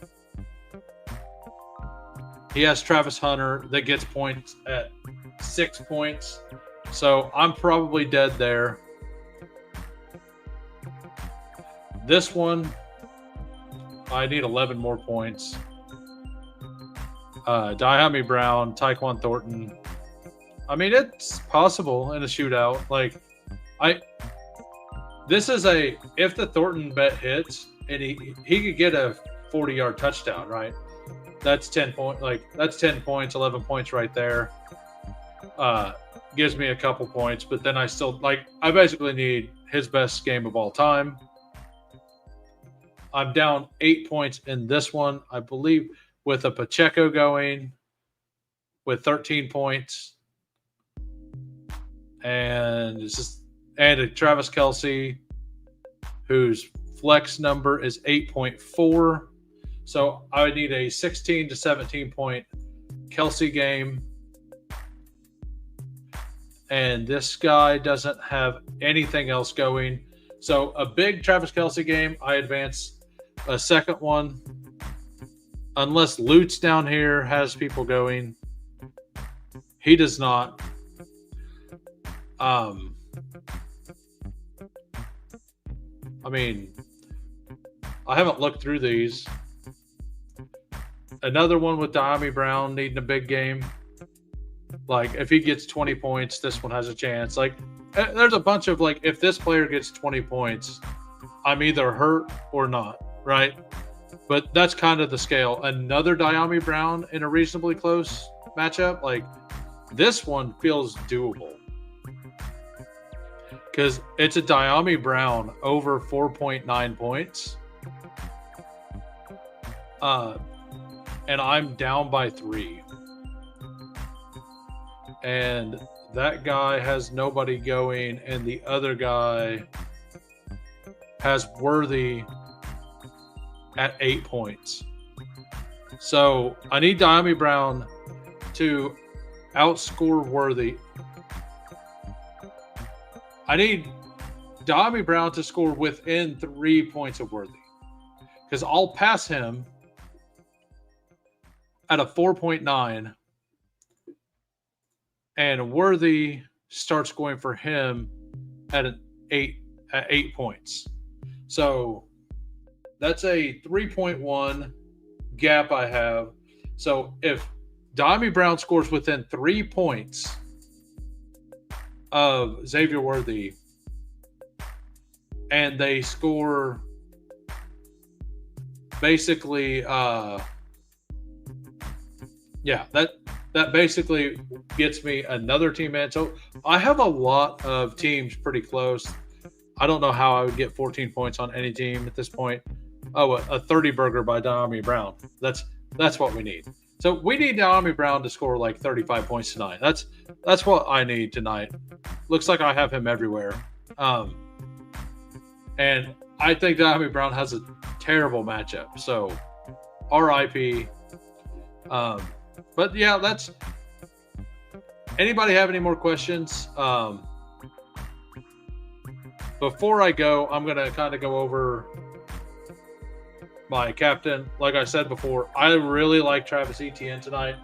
Travis Hunter that gets points at 6 points. So I'm probably dead there. This one, I need 11 more points. Diami Brown, Tyquan Thornton. I mean, it's possible in a shootout. This is if the Thornton bet hits and he could get a 40-yard touchdown, right? That's 10 points. That's 10 points, 11 points right there. Gives me a couple points, but then I still I basically need his best game of all time. I'm down 8 points in this one, I believe, with a Pacheco going with 13 points. And a Travis Kelce, whose flex number is 8.4. So I would need a 16 to 17 point Kelce game. And this guy doesn't have anything else going. So a big Travis Kelce game, I advance a second one. Unless Lutz down here has people going. He does not. I mean, I haven't looked through these. Another one with Diami Brown needing a big game. If he gets 20 points, this one has a chance. There's a bunch of, if this player gets 20 points, I'm either hurt or not, right? But that's kind of the scale. Another Diami Brown in a reasonably close matchup, this one feels doable. Because it's a Diami Brown over 4.9 points. And I'm down by 3. And that guy has nobody going, and the other guy has Worthy at 8 points. So I need Diami Brown to outscore Worthy. I need Diami Brown to score within 3 points of Worthy, because I'll pass him at a 4.9, and Worthy starts going for him at an 8 points. So that's a 3.1 gap I have. So if Diami Brown scores within 3 points of Xavier Worthy, and they score basically that basically gets me another team in. So I have a lot of teams pretty close. I don't know how I would get 14 points on any team at this point. Oh, a 30 burger by Diami Brown. That's what we need. So we need Diami Brown to score 35 points tonight. That's what I need tonight. Looks like I have him everywhere. And I think Diami Brown has a terrible matchup. So RIP. But yeah, that's. Anybody have any more questions? Before I go, I'm going to kind of go over my captain. Like I said before, I really like Travis Etienne tonight.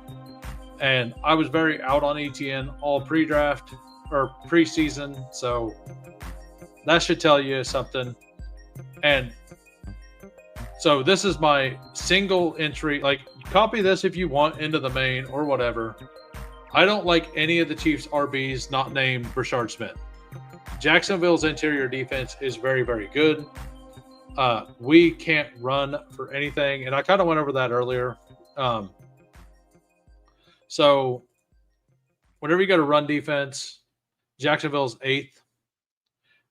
And I was very out on Etienne all pre-draft or preseason. So that should tell you something. And so this is my single entry. Copy this if you want into the main or whatever. I don't like any of the Chiefs RBs not named Brashard Smith. Jacksonville's interior defense is very, very good. We can't run for anything, and I kind of went over that earlier. So whenever you go to run defense, Jacksonville's 8th.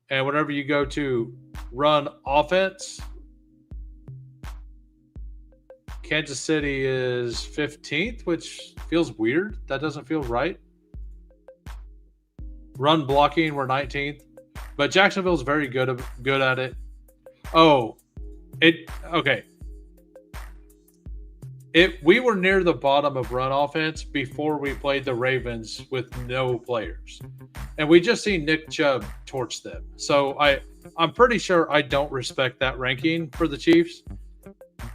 And whenever you go to run offense, Kansas City is 15th, which feels weird. That doesn't feel right. Run blocking, we're 19th. But Jacksonville's very good at it. Okay. We were near the bottom of run offense before we played the Ravens with no players. And we just seen Nick Chubb torch them. So I'm pretty sure I don't respect that ranking for the Chiefs,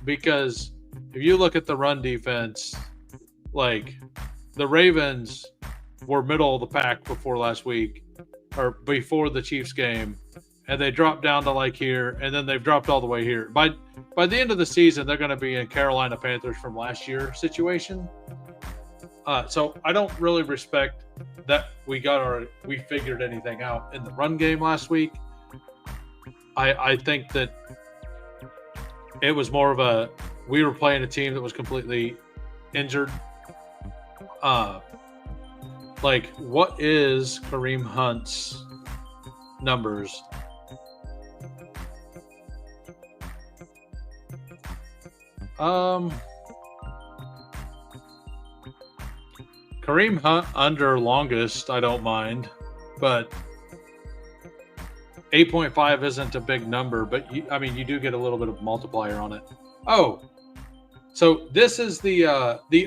because if you look at the run defense, like the Ravens were middle of the pack before last week or before the Chiefs game, and they dropped down to like here, and then they've dropped all the way here. By the end of the season, they're going to be in Carolina Panthers from last year situation. So I don't really respect that we figured anything out in the run game last week. I think that it was more of we were playing a team that was completely injured. Like, what is Kareem Hunt's numbers? Kareem Hunt under longest, I don't mind, but 8.5 isn't a big number, but you do get a little bit of multiplier on it. Oh, so this is the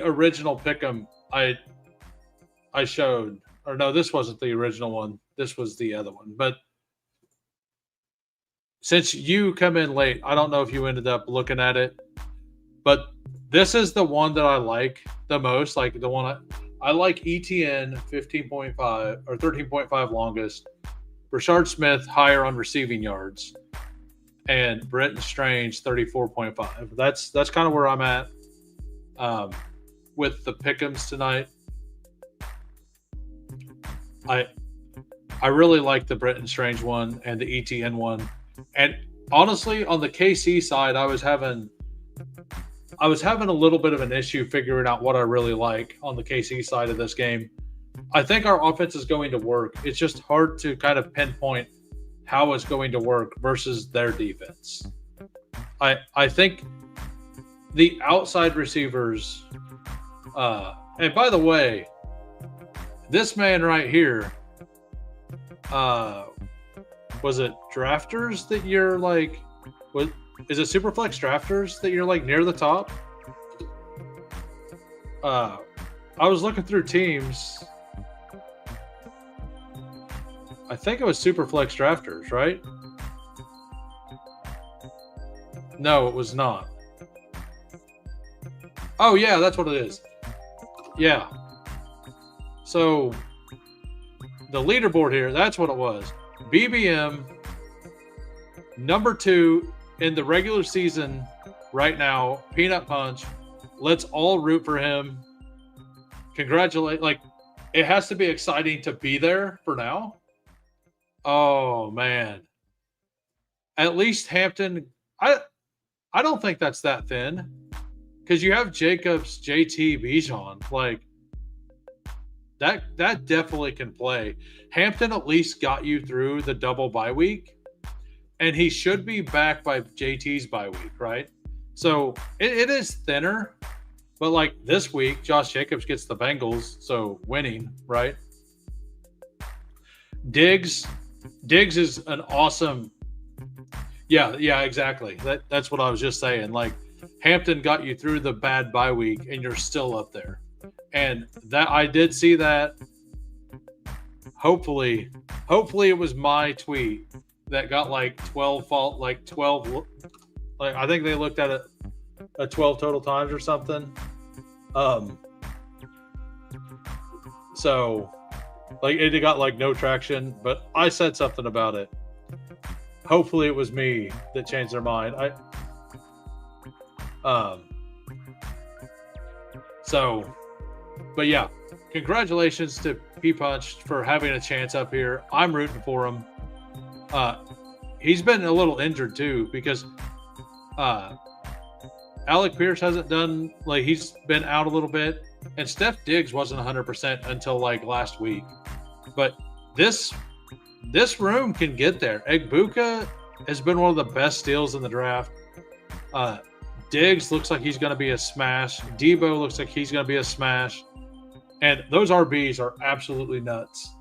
original pick'em I showed, or no, this wasn't the original one. This was the other one. But since you come in late, I don't know if you ended up looking at it, but this is the one that I like the most. Like the one I like ETN 15.5 or 13.5 longest. Rashard Smith higher on receiving yards, and Brenton Strange 34.5. That's kind of where I'm at with the pick'ems tonight. I really like the Brenton Strange one and the ETN one. And honestly, on the KC side, I was having a little bit of an issue figuring out what I really like on the KC side of this game. I think our offense is going to work. It's just hard to kind of pinpoint how it's going to work versus their defense. I think the outside receivers, and by the way, this man right here, was it drafters that you're like, is it Superflex drafters that you're like near the top? I was looking through teams. I think it was Superflex drafters, right? No, it was not. Oh yeah, that's what it is. Yeah. So the leaderboard here, that's what it was. BBM number 2 in the regular season right now, Peanut Punch. Let's all root for him. Congratulate. Like, it has to be exciting to be there for now. Oh man. At least Hampton, I don't think that's that thin. Because you have Jacobs, JT, Bijan. Like, that definitely can play. Hampton at least got you through the double bye week, and he should be back by JT's bye week, right? So it is thinner, but like this week, Josh Jacobs gets the Bengals, so winning, right? Diggs is an awesome. Yeah, exactly. That's what I was just saying. Like, Hampton got you through the bad bye week, and you're still up there. And that I did see that. Hopefully it was my tweet that got like 12 like I think they looked at it 12 total times or something. So like it got like no traction, but I said something about it. Hopefully it was me that changed their mind. So, but yeah, congratulations to P Punch for having a chance up here. I'm rooting for him. He's been a little injured too because Alec Pierce hasn't done, like, he's been out a little bit, and Steph Diggs wasn't 100% until like last week. But this room can get there. Egbuka has been one of the best steals in the draft. Diggs looks like he's going to be a smash. Debo looks like he's going to be a smash. And those RBs are absolutely nuts.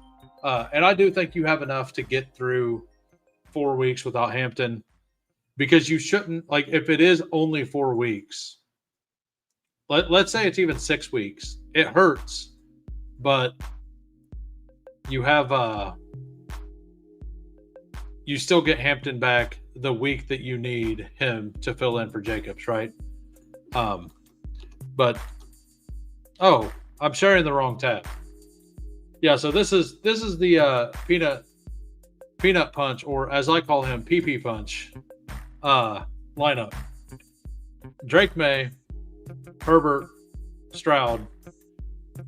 And I do think you have enough to get through 4 weeks without Hampton, because you shouldn't, like, if it is only 4 weeks, let's say it's even 6 weeks, it hurts, but you have you still get Hampton back the week that you need him to fill in for Jacobs, right? But I'm sharing the wrong tab. Yeah, so this is the peanut punch, or as I call him, PP punch lineup. Drake May, Herbert, Stroud,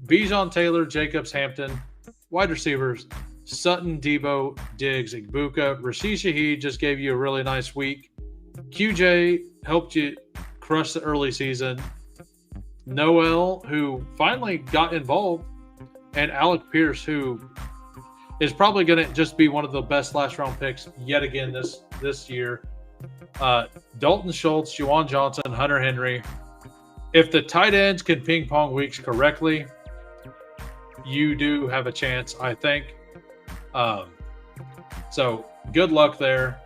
Bijan Taylor, Jacobs, Hampton. Wide receivers: Sutton, Debo, Diggs, Egbuka. Rashid Shaheed just gave you a really nice week. QJ helped you crush the early season. Noel, who finally got involved, and Alec Pierce, who is probably going to just be one of the best last-round picks yet again this year. Dalton Schultz, Juwan Johnson, Hunter Henry. If the tight ends can ping-pong weeks correctly, you do have a chance, I think. So good luck there.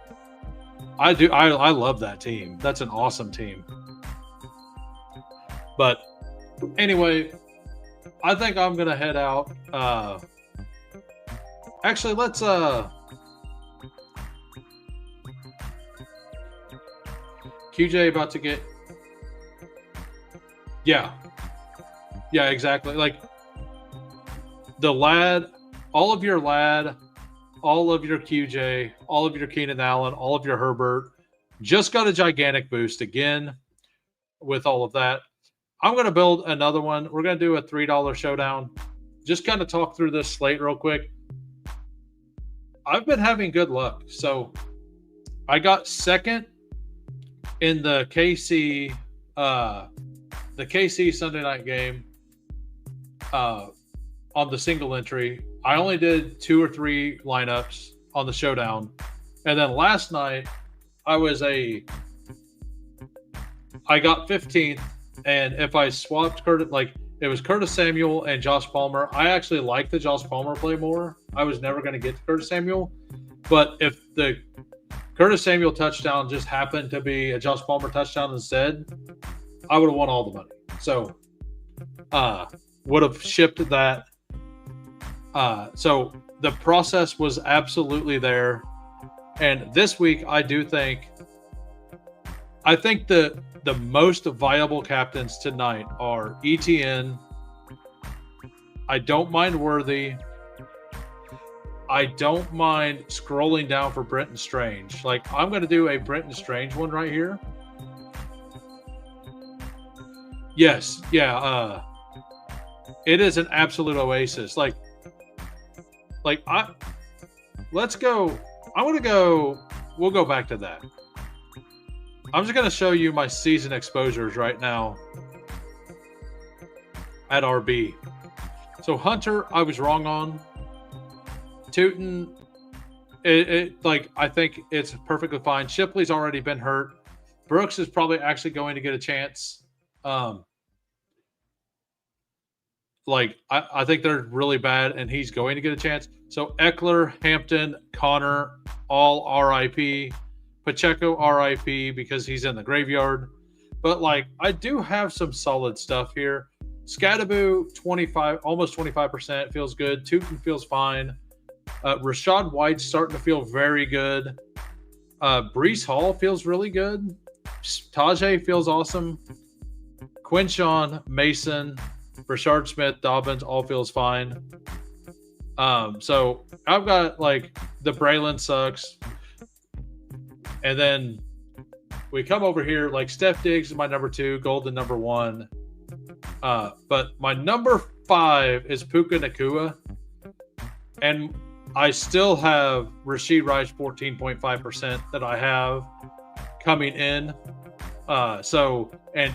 I love that team. That's an awesome team. But anyway, I think I'm gonna head out. Actually, let's QJ about to get. Yeah, exactly. Like the lad, all of your lad, all of your QJ, all of your Keenan Allen, all of your Herbert just got a gigantic boost again with all of that. I'm going to build another one. We're going to do a $3 showdown. Just kind of talk through this slate real quick. I've been having good luck. So I got second in the KC Sunday night game on the single entry. I only did 2 or 3 lineups on the showdown. And then last night I got 15th. And if I swapped Curtis, like it was Curtis Samuel and Josh Palmer, I actually like the Josh Palmer play more. I was never going to get to Curtis Samuel. But if the Curtis Samuel touchdown just happened to be a Josh Palmer touchdown instead, I would have won all the money. So would have shipped that. So the process was absolutely there. And this week, I think the most viable captains tonight are ETN. I don't mind Worthy. I don't mind scrolling down for Brenton Strange. Like, I'm going to do a Brenton Strange one right here. Yes. Yeah. It is an absolute oasis. Let's go. We'll go back to that. I'm just going to show you my season exposures right now at RB. So Hunter, I was wrong on. Tootin, I think it's perfectly fine. Shipley's already been hurt. Brooks is probably actually going to get a chance. I think they're really bad, and he's going to get a chance. So Eckler, Hampton, Connor, all RIP. Pacheco, RIP, because he's in the graveyard. But, I do have some solid stuff here. Scattaboo, 25, almost 25%, feels good. Tootin feels fine. Rashad White's starting to feel very good. Breece Hall feels really good. Tajay feels awesome. Quinshawn, Mason, Rashard Smith, Dobbins, all feels fine. So I've got, the Braylon sucks. And then we come over here, Steph Diggs is my number 2, Golden number 1. But my number 5 is Puka Nakua, and I still have Rashid Rice 14.5% that I have coming in. And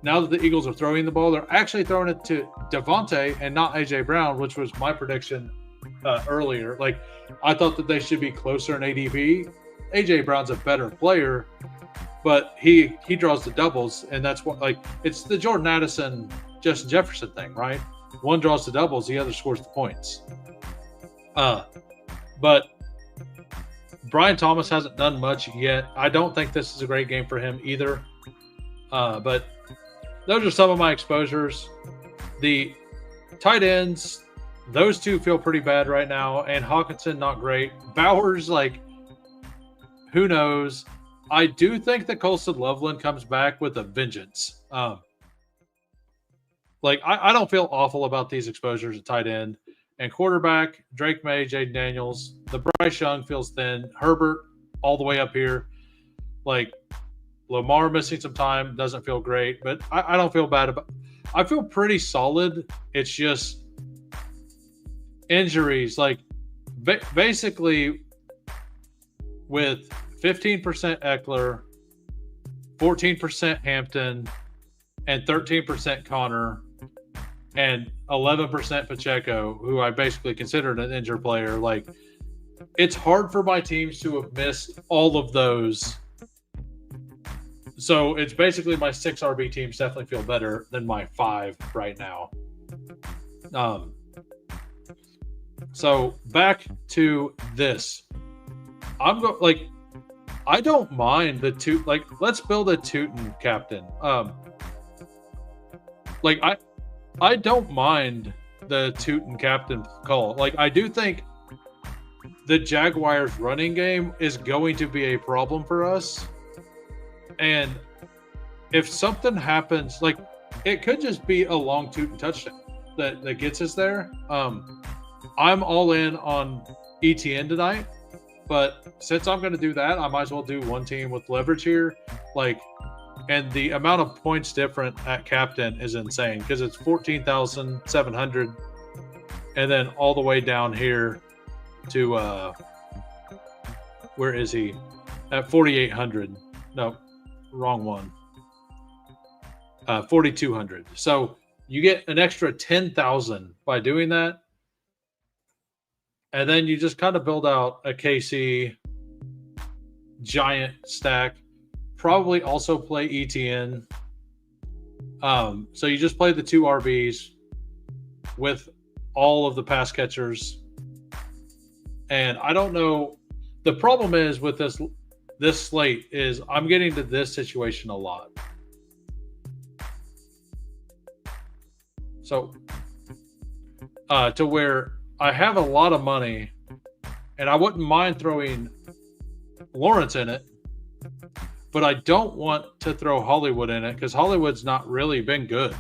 now that the Eagles are throwing the ball, they're actually throwing it to Devontae and not AJ Brown, which was my prediction earlier. Like, I thought that they should be closer in ADP. AJ Brown's a better player, but he draws the doubles, and that's what, like, it's the Jordan Addison, Justin Jefferson thing, right? One draws the doubles, the other scores the points. But Brian Thomas hasn't done much yet. I don't think this is a great game for him either. But those are some of my exposures. The tight ends, those two feel pretty bad right now, and Hawkinson not great. Bowers, like, who knows? I do think that Colston Loveland comes back with a vengeance. I don't feel awful about these exposures at tight end. And quarterback, Drake May, Jaden Daniels. The Bryce Young feels thin. Herbert all the way up here. Like, Lamar missing some time doesn't feel great, but I don't feel bad about. I feel pretty solid. It's just injuries. Like, basically, with 15% Eckler, 14% Hampton, and 13% Connor, and 11% Pacheco, who I basically considered an injured player. Like, it's hard for my teams to have missed all of those. So it's basically my 6 RB teams definitely feel better than my 5 right now. So back to this. I don't mind the two. Like, let's build a Tootin captain. I don't mind the Tootin captain call. Like, I do think the Jaguars running game is going to be a problem for us. And if something happens, like, it could just be a long Tootin touchdown that gets us there. I'm all in on ETN tonight, but since I'm going to do that, I might as well do one team with leverage here. Like, and the amount of points different at captain is insane because it's 14,700, and then all the way down here to where is he? At 4,800. No, wrong one. 4,200. So you get an extra 10,000 by doing that, and then you just kind of build out a KC giant stack. Probably also play ETN. So you just play the 2 RBs with all of the pass catchers. And I don't know. The problem is with this slate is I'm getting to this situation a lot. So to where I have a lot of money, and I wouldn't mind throwing Lawrence in it, but I don't want to throw Hollywood in it because Hollywood's not really been good.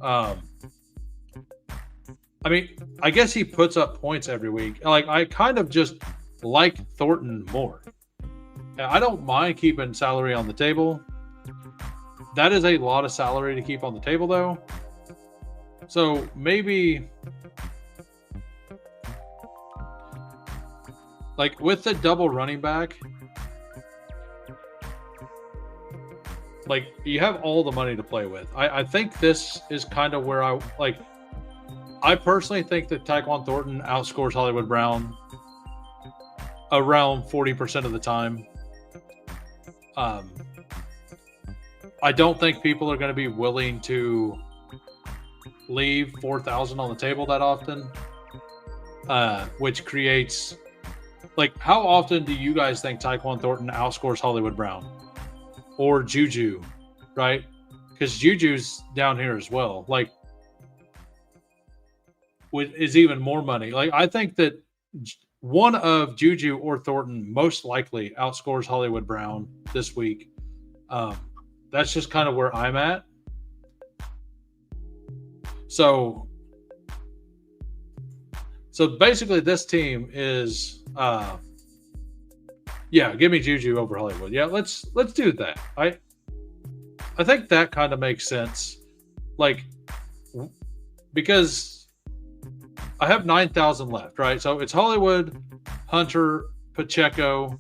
I mean, I guess he puts up points every week. Like, I kind of just like Thornton more. I don't mind keeping salary on the table. That is a lot of salary to keep on the table, though. So maybe, like, with the double running back, like, you have all the money to play with. I think this is kind of where I personally think that Tyquan Thornton outscores Hollywood Brown around 40% of the time. I don't think people are going to be willing to leave 4,000 on the table that often, which creates, like, how often do you guys think Tyquan Thornton outscores Hollywood Brown? Or Juju, right? Because Juju's down here as well. Like, is even more money. Like, I think that one of Juju or Thornton most likely outscores Hollywood Brown this week. That's just kind of where I'm at. So basically this team is give me Juju over Hollywood. Yeah, let's do that. I think that kind of makes sense. Like, because I have 9,000 left, right? So it's Hollywood, Hunter, Pacheco,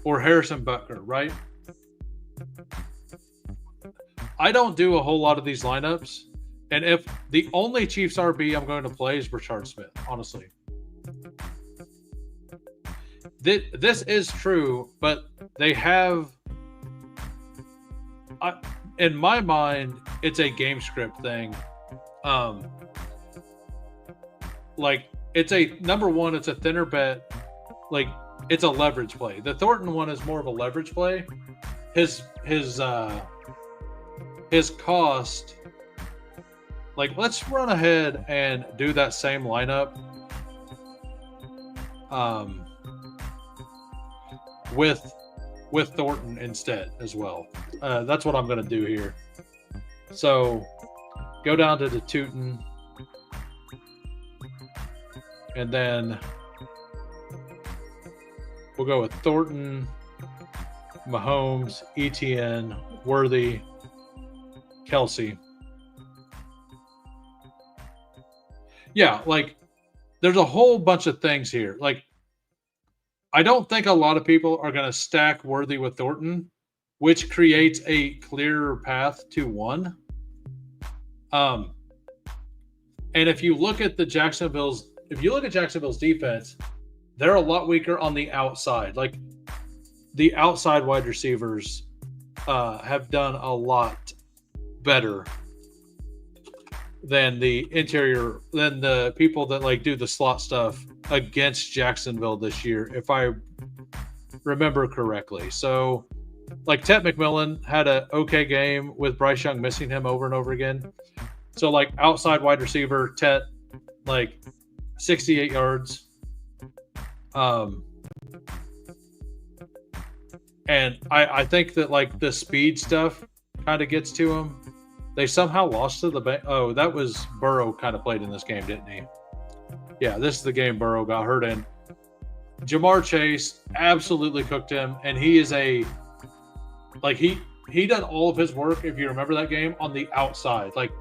or Harrison Butker, right? I don't do a whole lot of these lineups. And if the only Chiefs RB I'm going to play is Rashard Smith, honestly. This is true, but they have, in my mind, it's a game script thing. Like, it's a, number one, it's a thinner bet. Like, it's a leverage play. The Thornton one is more of a leverage play. His cost, like, let's run ahead and do that same lineup with Thornton instead as well. That's what I'm going to do here. So go down to the Tootin, and then we'll go with Thornton, Mahomes, ETN, Worthy, Kelsey. Yeah, like, there's a whole bunch of things here. Like, I don't think a lot of people are going to stack Worthy with Thornton, which creates a clearer path to one. And if you look at Jacksonville's defense, they're a lot weaker on the outside. Like, the outside wide receivers have done a lot better than the interior, than the people that like do the slot stuff against Jacksonville this year, if I remember correctly. So, like, Tet McMillan had an okay game with Bryce Young missing him over and over again. So, like, outside wide receiver, Tet, like, 68 yards. And I think that, like, the speed stuff kind of gets to him. They somehow lost to the oh, that was Burrow kind of played in this game, didn't he? Yeah, this is the game Burrow got hurt in. Jamar Chase absolutely cooked him, and he is he done all of his work, if you remember that game, on the outside, like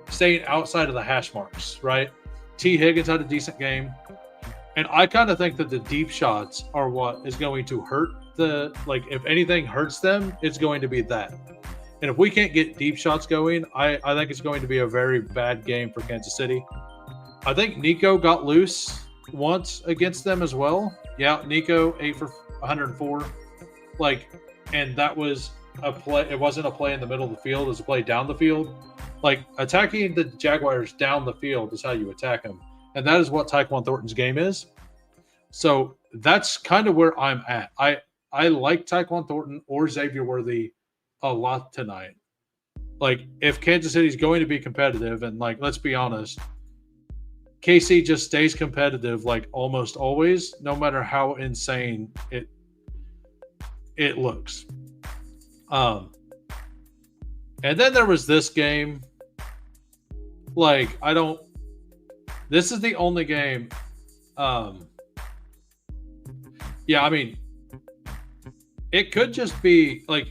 staying outside of the hash marks, right? T. Higgins had a decent game, and I kind of think that the deep shots are what is going to hurt if anything hurts them, it's going to be that. And if we can't get deep shots going, I think it's going to be a very bad game for Kansas City. I think Nico got loose once against them as well. Yeah, Nico 8 for 104. Like, and that was a play. It wasn't a play in the middle of the field. It was a play down the field. Like, attacking the Jaguars down the field is how you attack them. And that is what Tyquan Thornton's game is. So that's kind of where I'm at. I like Tyquan Thornton or Xavier Worthy a lot tonight. Like, if Kansas City's going to be competitive, and, like, let's be honest, KC just stays competitive, like, almost always, no matter how insane it looks. And then there was this game. Like, this is the only game. Yeah, I mean, it could just be, like,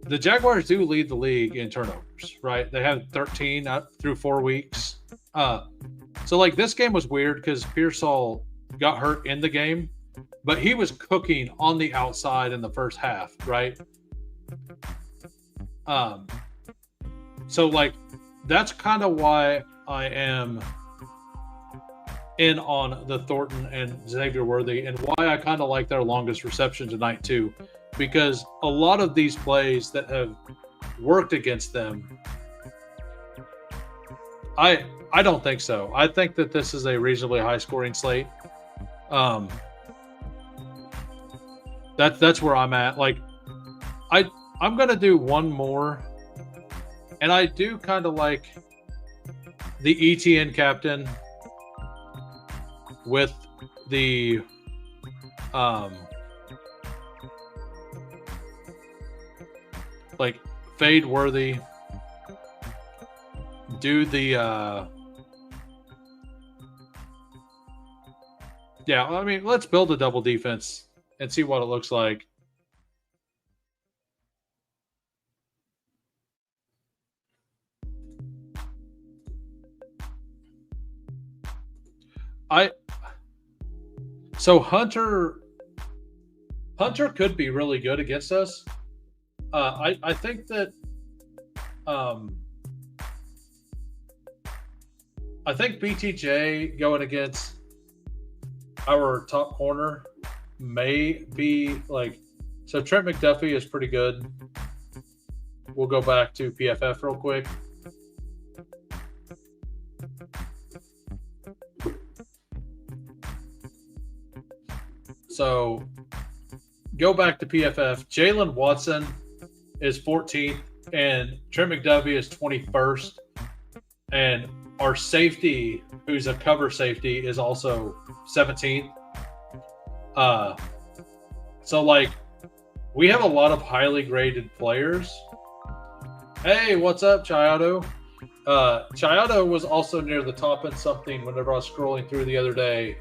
the Jaguars do lead the league in turnovers, right? They have 13 through 4 weeks. So, like, this game was weird because Pearsall got hurt in the game, but he was cooking on the outside in the first half, right? So, like, that's kind of why I am in on the Thornton and Xavier Worthy, and why I kind of like their longest reception tonight too, because a lot of these plays that have worked against them, I don't think so. I think that this is a reasonably high scoring slate. That's where I'm at. Like, I'm gonna do one more, and I do kind of like the ETN captain with the like, fade Worthy, do the yeah, I mean, let's build a double defense and see what it looks like. I so Hunter could be really good against us. I think that um, I think BTJ going against our top corner may be like, so Trent McDuffie is pretty good. We'll go back to PFF real quick. So go back to PFF. Jalen Watson is 14th and Trent McDuffie is 21st. And our safety, who's a cover safety, is also 17th. So like we have a lot of highly graded players. Hey, what's up, Chiato? Chiato was also near the top in something whenever I was scrolling through the other day.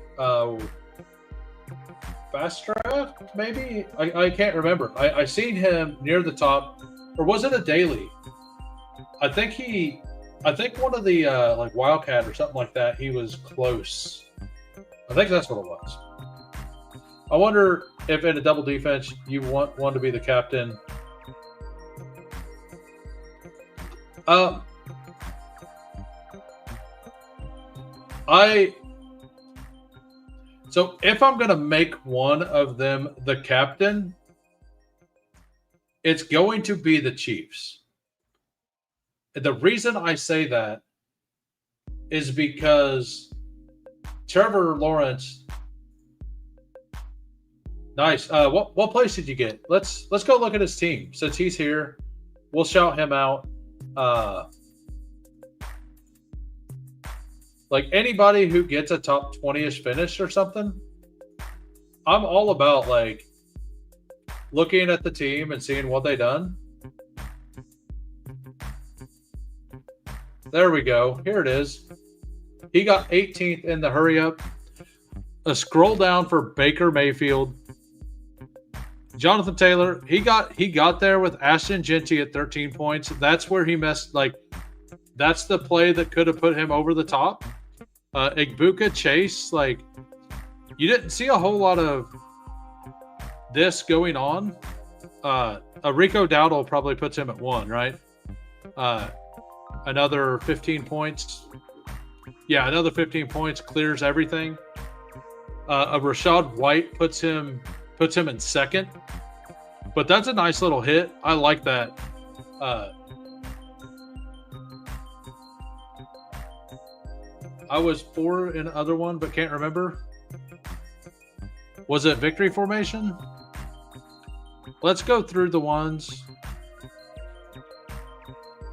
Fast draft, maybe? I can't remember. I seen him near the top, or was it a daily? I think one of the like Wildcat or something like that, he was close. I think that's what it was. I wonder if in a double defense you want one to be the captain. So if I'm going to make one of them the captain, it's going to be the Chiefs. The reason I say that is because Trevor Lawrence. Nice. What place did you get? Let's go look at his team. Since he's here, we'll shout him out. Like anybody who gets a top 20-ish finish or something, I'm all about like looking at the team and seeing what they done. There we go. Here it is. He got 18th in the hurry up. A scroll down for Baker Mayfield. Jonathan Taylor, he got there with Ashton Genty at 13 points. That's where he messed. Like, that's the play that could have put him over the top. Igbuka Chase, like, you didn't see a whole lot of this going on. Rico Dowdle probably puts him at 1, right? Another 15 points. Yeah, another 15 points clears everything. A Rashad White puts him in second. But that's a nice little hit. I like that. I was 4 in the other one, but can't remember. Was it victory formation? Let's go through the ones.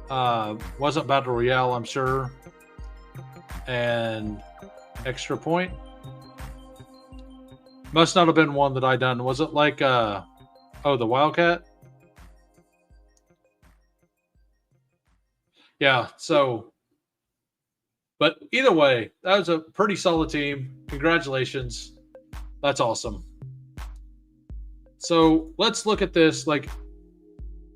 Wasn't Battle Royale, I'm sure. And extra point. Must not have been one that I done. Was it like the Wildcat? Yeah, so but either way, that was a pretty solid team. Congratulations. That's awesome. So let's look at this. Like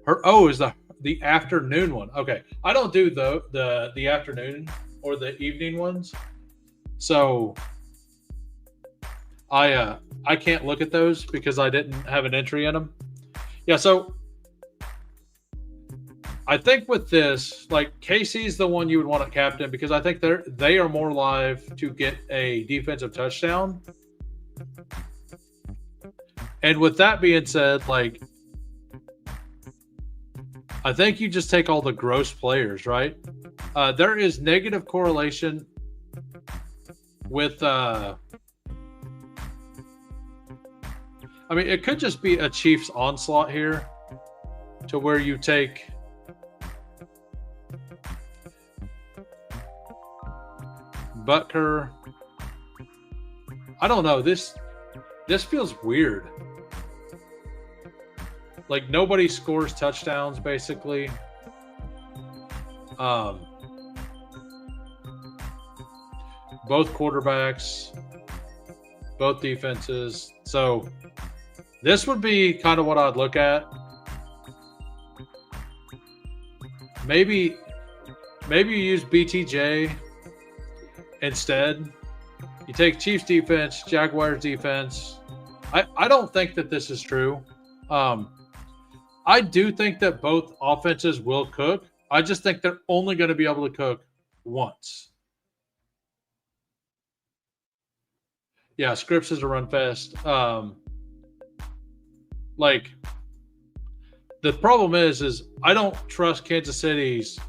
is the afternoon one. Okay. I don't do the afternoon or the evening ones. So I can't look at those because I didn't have an entry in them. Yeah, so I think with this, like Casey's the one you would want at captain because I think they are more live to get a defensive touchdown. And with that being said, like I think you just take all the gross players, right? There is negative correlation with I mean, it could just be a Chiefs onslaught here to where you take Butker. I don't know. This feels weird. Like nobody scores touchdowns, basically. Both quarterbacks, both defenses. So this would be kind of what I'd look at. Maybe you use BTJ instead You take Chiefs defense, Jaguars defense. I don't think that this is true. I do think that both offenses will cook. I just think they're only going to be able to cook once. Yeah, Scripps is a run fest. Like, the problem is I don't trust Kansas City's.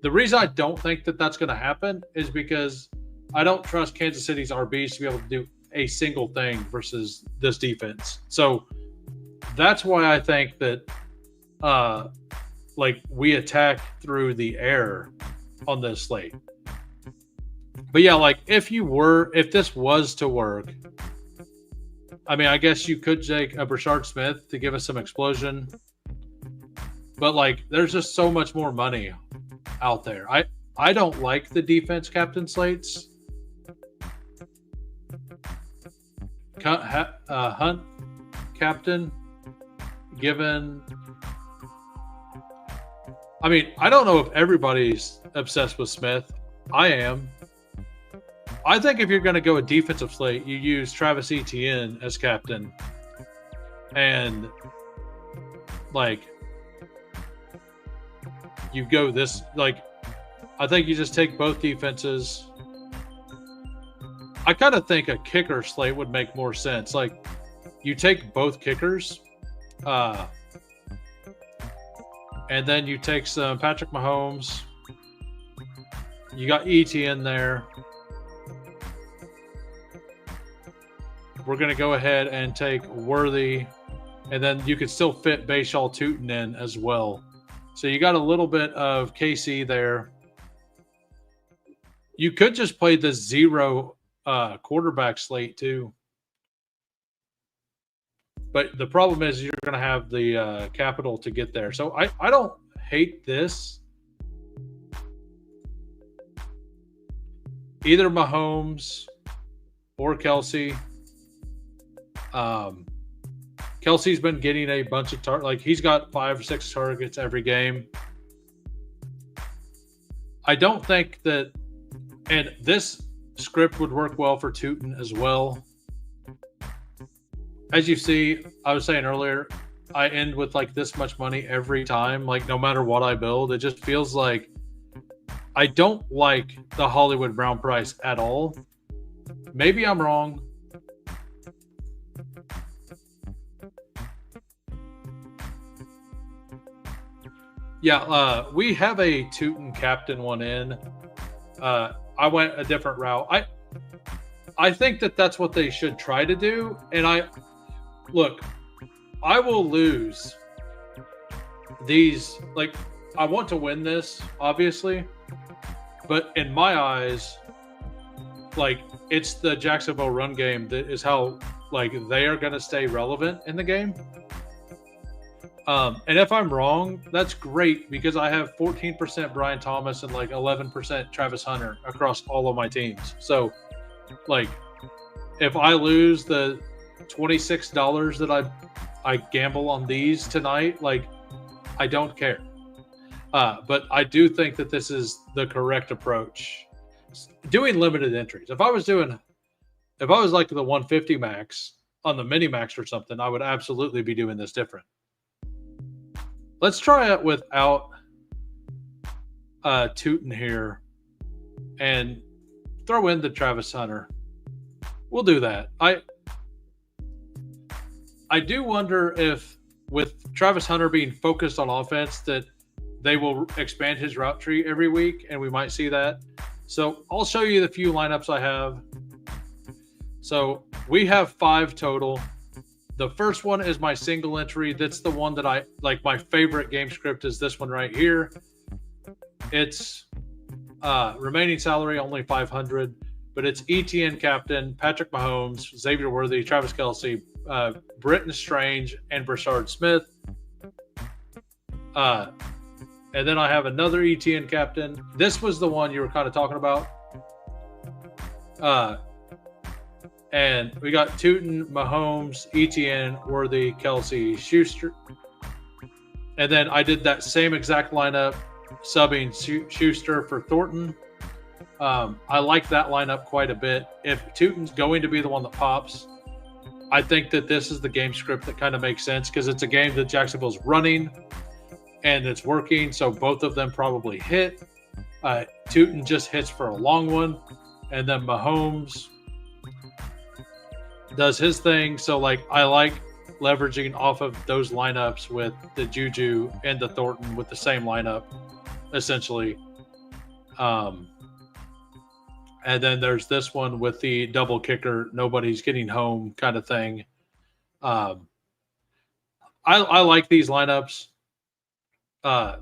The reason I don't think that that's going to happen is because I don't trust Kansas City's RBs to be able to do a single thing versus this defense. So that's why I think that like we attack through the air on this slate. But yeah, like if this was to work, I mean, I guess you could take a Brashard Smith to give us some explosion. But like there's just so much more money out there. I don't like the defense captain slates. Hunt captain given. I mean, I don't know if everybody's obsessed with Smith. I am. I think if you're going to go a defensive slate, you use Travis Etienne as captain. And, like, you go this, like, I think you just take both defenses. I kind of think a kicker slate would make more sense. Like, you take both kickers, and then you take some Patrick Mahomes. You got Etienne there. We're going to go ahead and take Worthy, and then you could still fit Bashaw Tootin in as well. So you got a little bit of KC there. You could just play the zero quarterback slate too. But the problem is you're going to have the capital to get there. So I don't hate this. Either Mahomes or Kelsey. Kelsey's been getting a bunch of targets. Like, he's got 5 or 6 targets every game. I don't think that, and this script would work well for Tootin as well. As you see, I was saying earlier, I end with like this much money every time, like no matter what I build. It just feels like I don't like the Hollywood Brown price at all. Maybe I'm wrong. Yeah, we have a Tootin captain one in. I went a different route. I think that that's what they should try to do. And I will lose these. Like, I want to win this, obviously. But in my eyes, like, it's the Jacksonville run game that is how, like, they are going to stay relevant in the game. And if I'm wrong, that's great because I have 14% Brian Thomas and like 11% Travis Hunter across all of my teams. So, like, if I lose the $26 that I gamble on these tonight, like, I don't care. But I do think that this is the correct approach. Doing limited entries. If I was like the 150 max on the mini max or something, I would absolutely be doing this different. Let's try it without Tootin here and throw in the Travis Hunter. We'll do that. I do wonder if with Travis Hunter being focused on offense that they will expand his route tree every week, and we might see that. So I'll show you the few lineups I have. So we have 5 total. The first one is my single entry. That's the one that I like. My favorite game script is this one right here. It's remaining salary only $500, but it's Etienne captain, Patrick Mahomes, Xavier Worthy, Travis Kelce, Britton Strange, and Brashard Smith. And then I have another Etienne captain. This was the one you were kind of talking about. And we got Tootin, Mahomes, Etienne, Worthy, Kelce, Schuster. And then I did that same exact lineup, subbing Schuster for Thornton. I like that lineup quite a bit. If Teuton's going to be the one that pops, I think that this is the game script that kind of makes sense because it's a game that Jacksonville's running and it's working. So both of them probably hit. Teuton just hits for a long one, and then Mahomes does his thing. So like I like leveraging off of those lineups with the Juju and the Thornton with the same lineup, essentially. And then there's this one with the double kicker, nobody's getting home kind of thing. I like these lineups. I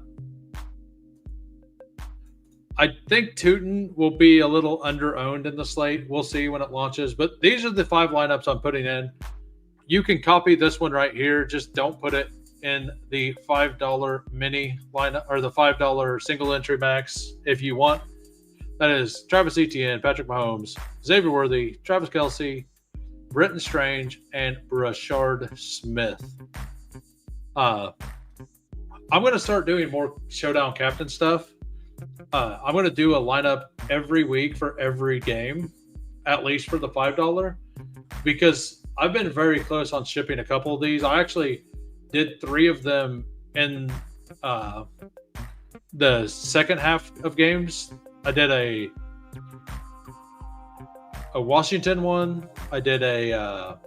think Teuton will be a little under-owned in the slate. We'll see when it launches. But these are the 5 lineups I'm putting in. You can copy this one right here. Just don't put it in the $5 mini lineup or the $5 single entry max if you want. That is Travis Etienne, Patrick Mahomes, Xavier Worthy, Travis Kelce, Brenton Strange, and Rashard Smith. I'm going to start doing more Showdown Captain stuff. I'm going to do a lineup every week for every game, at least for the $5, because I've been very close on shipping a couple of these. I actually did 3 of them in the second half of games. I did a Washington one. I did the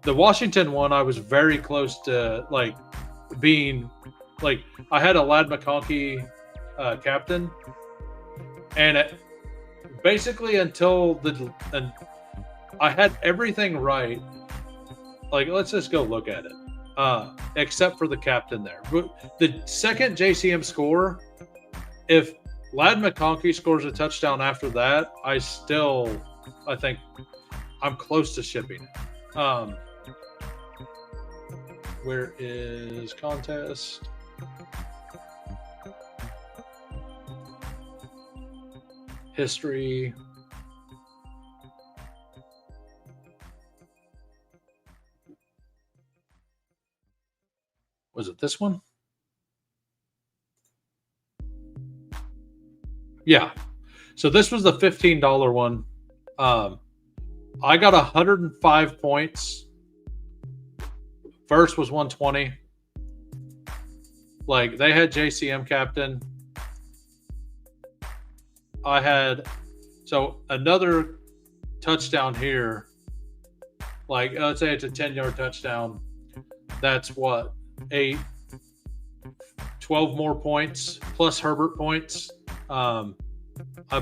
Washington one. I was very close to being I had a Ladd McConkey captain, and basically until I had everything right. Let's just go look at it. Except for the captain there. The second JCM score, if Ladd McConkey scores a touchdown after that, I think I'm close to shipping it. Where is contest? History. Was it this one? Yeah. So this was the $15 one. I got 105 points. First was 120. They had JCM captain. I had another touchdown here. Let's say it's a 10-yard touchdown. That's what? 12 more points plus Herbert points. I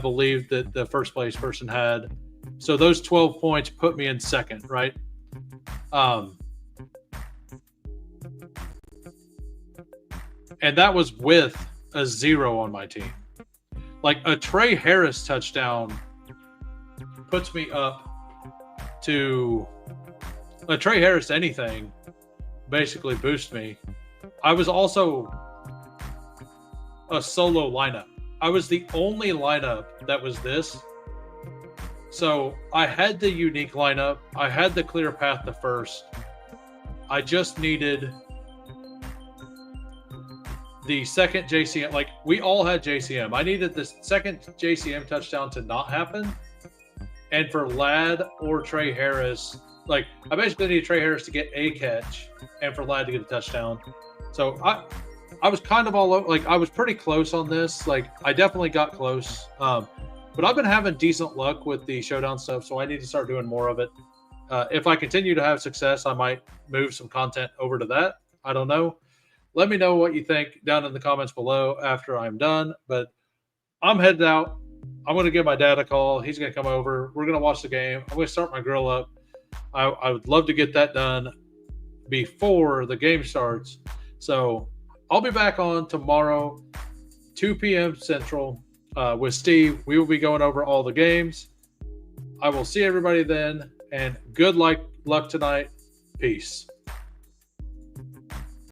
believe that the first place person had. So those 12 points put me in second, right? And that was with a 0 on my team. A Trey Harris touchdown puts me up to a Trey Harris anything basically boosts me. I was also a solo lineup. I was the only lineup that was this. So I had the unique lineup. I had the clear path to first. I just needed the second JCM. We all had JCM. I needed the second JCM touchdown to not happen. And for Ladd or Trey Harris, I basically needed Trey Harris to get a catch and for Ladd to get a touchdown. So I was kind of all over. I was pretty close on this. I definitely got close. But I've been having decent luck with the Showdown stuff, so I need to start doing more of it. If I continue to have success, I might move some content over to that. I don't know. Let me know what you think down in the comments below after I'm done. But I'm headed out. I'm going to give my dad a call. He's going to come over. We're going to watch the game. I'm going to start my grill up. I would love to get that done before the game starts. So I'll be back on tomorrow, 2 p.m. Central, with Steve. We will be going over all the games. I will see everybody then, and good luck tonight. Peace.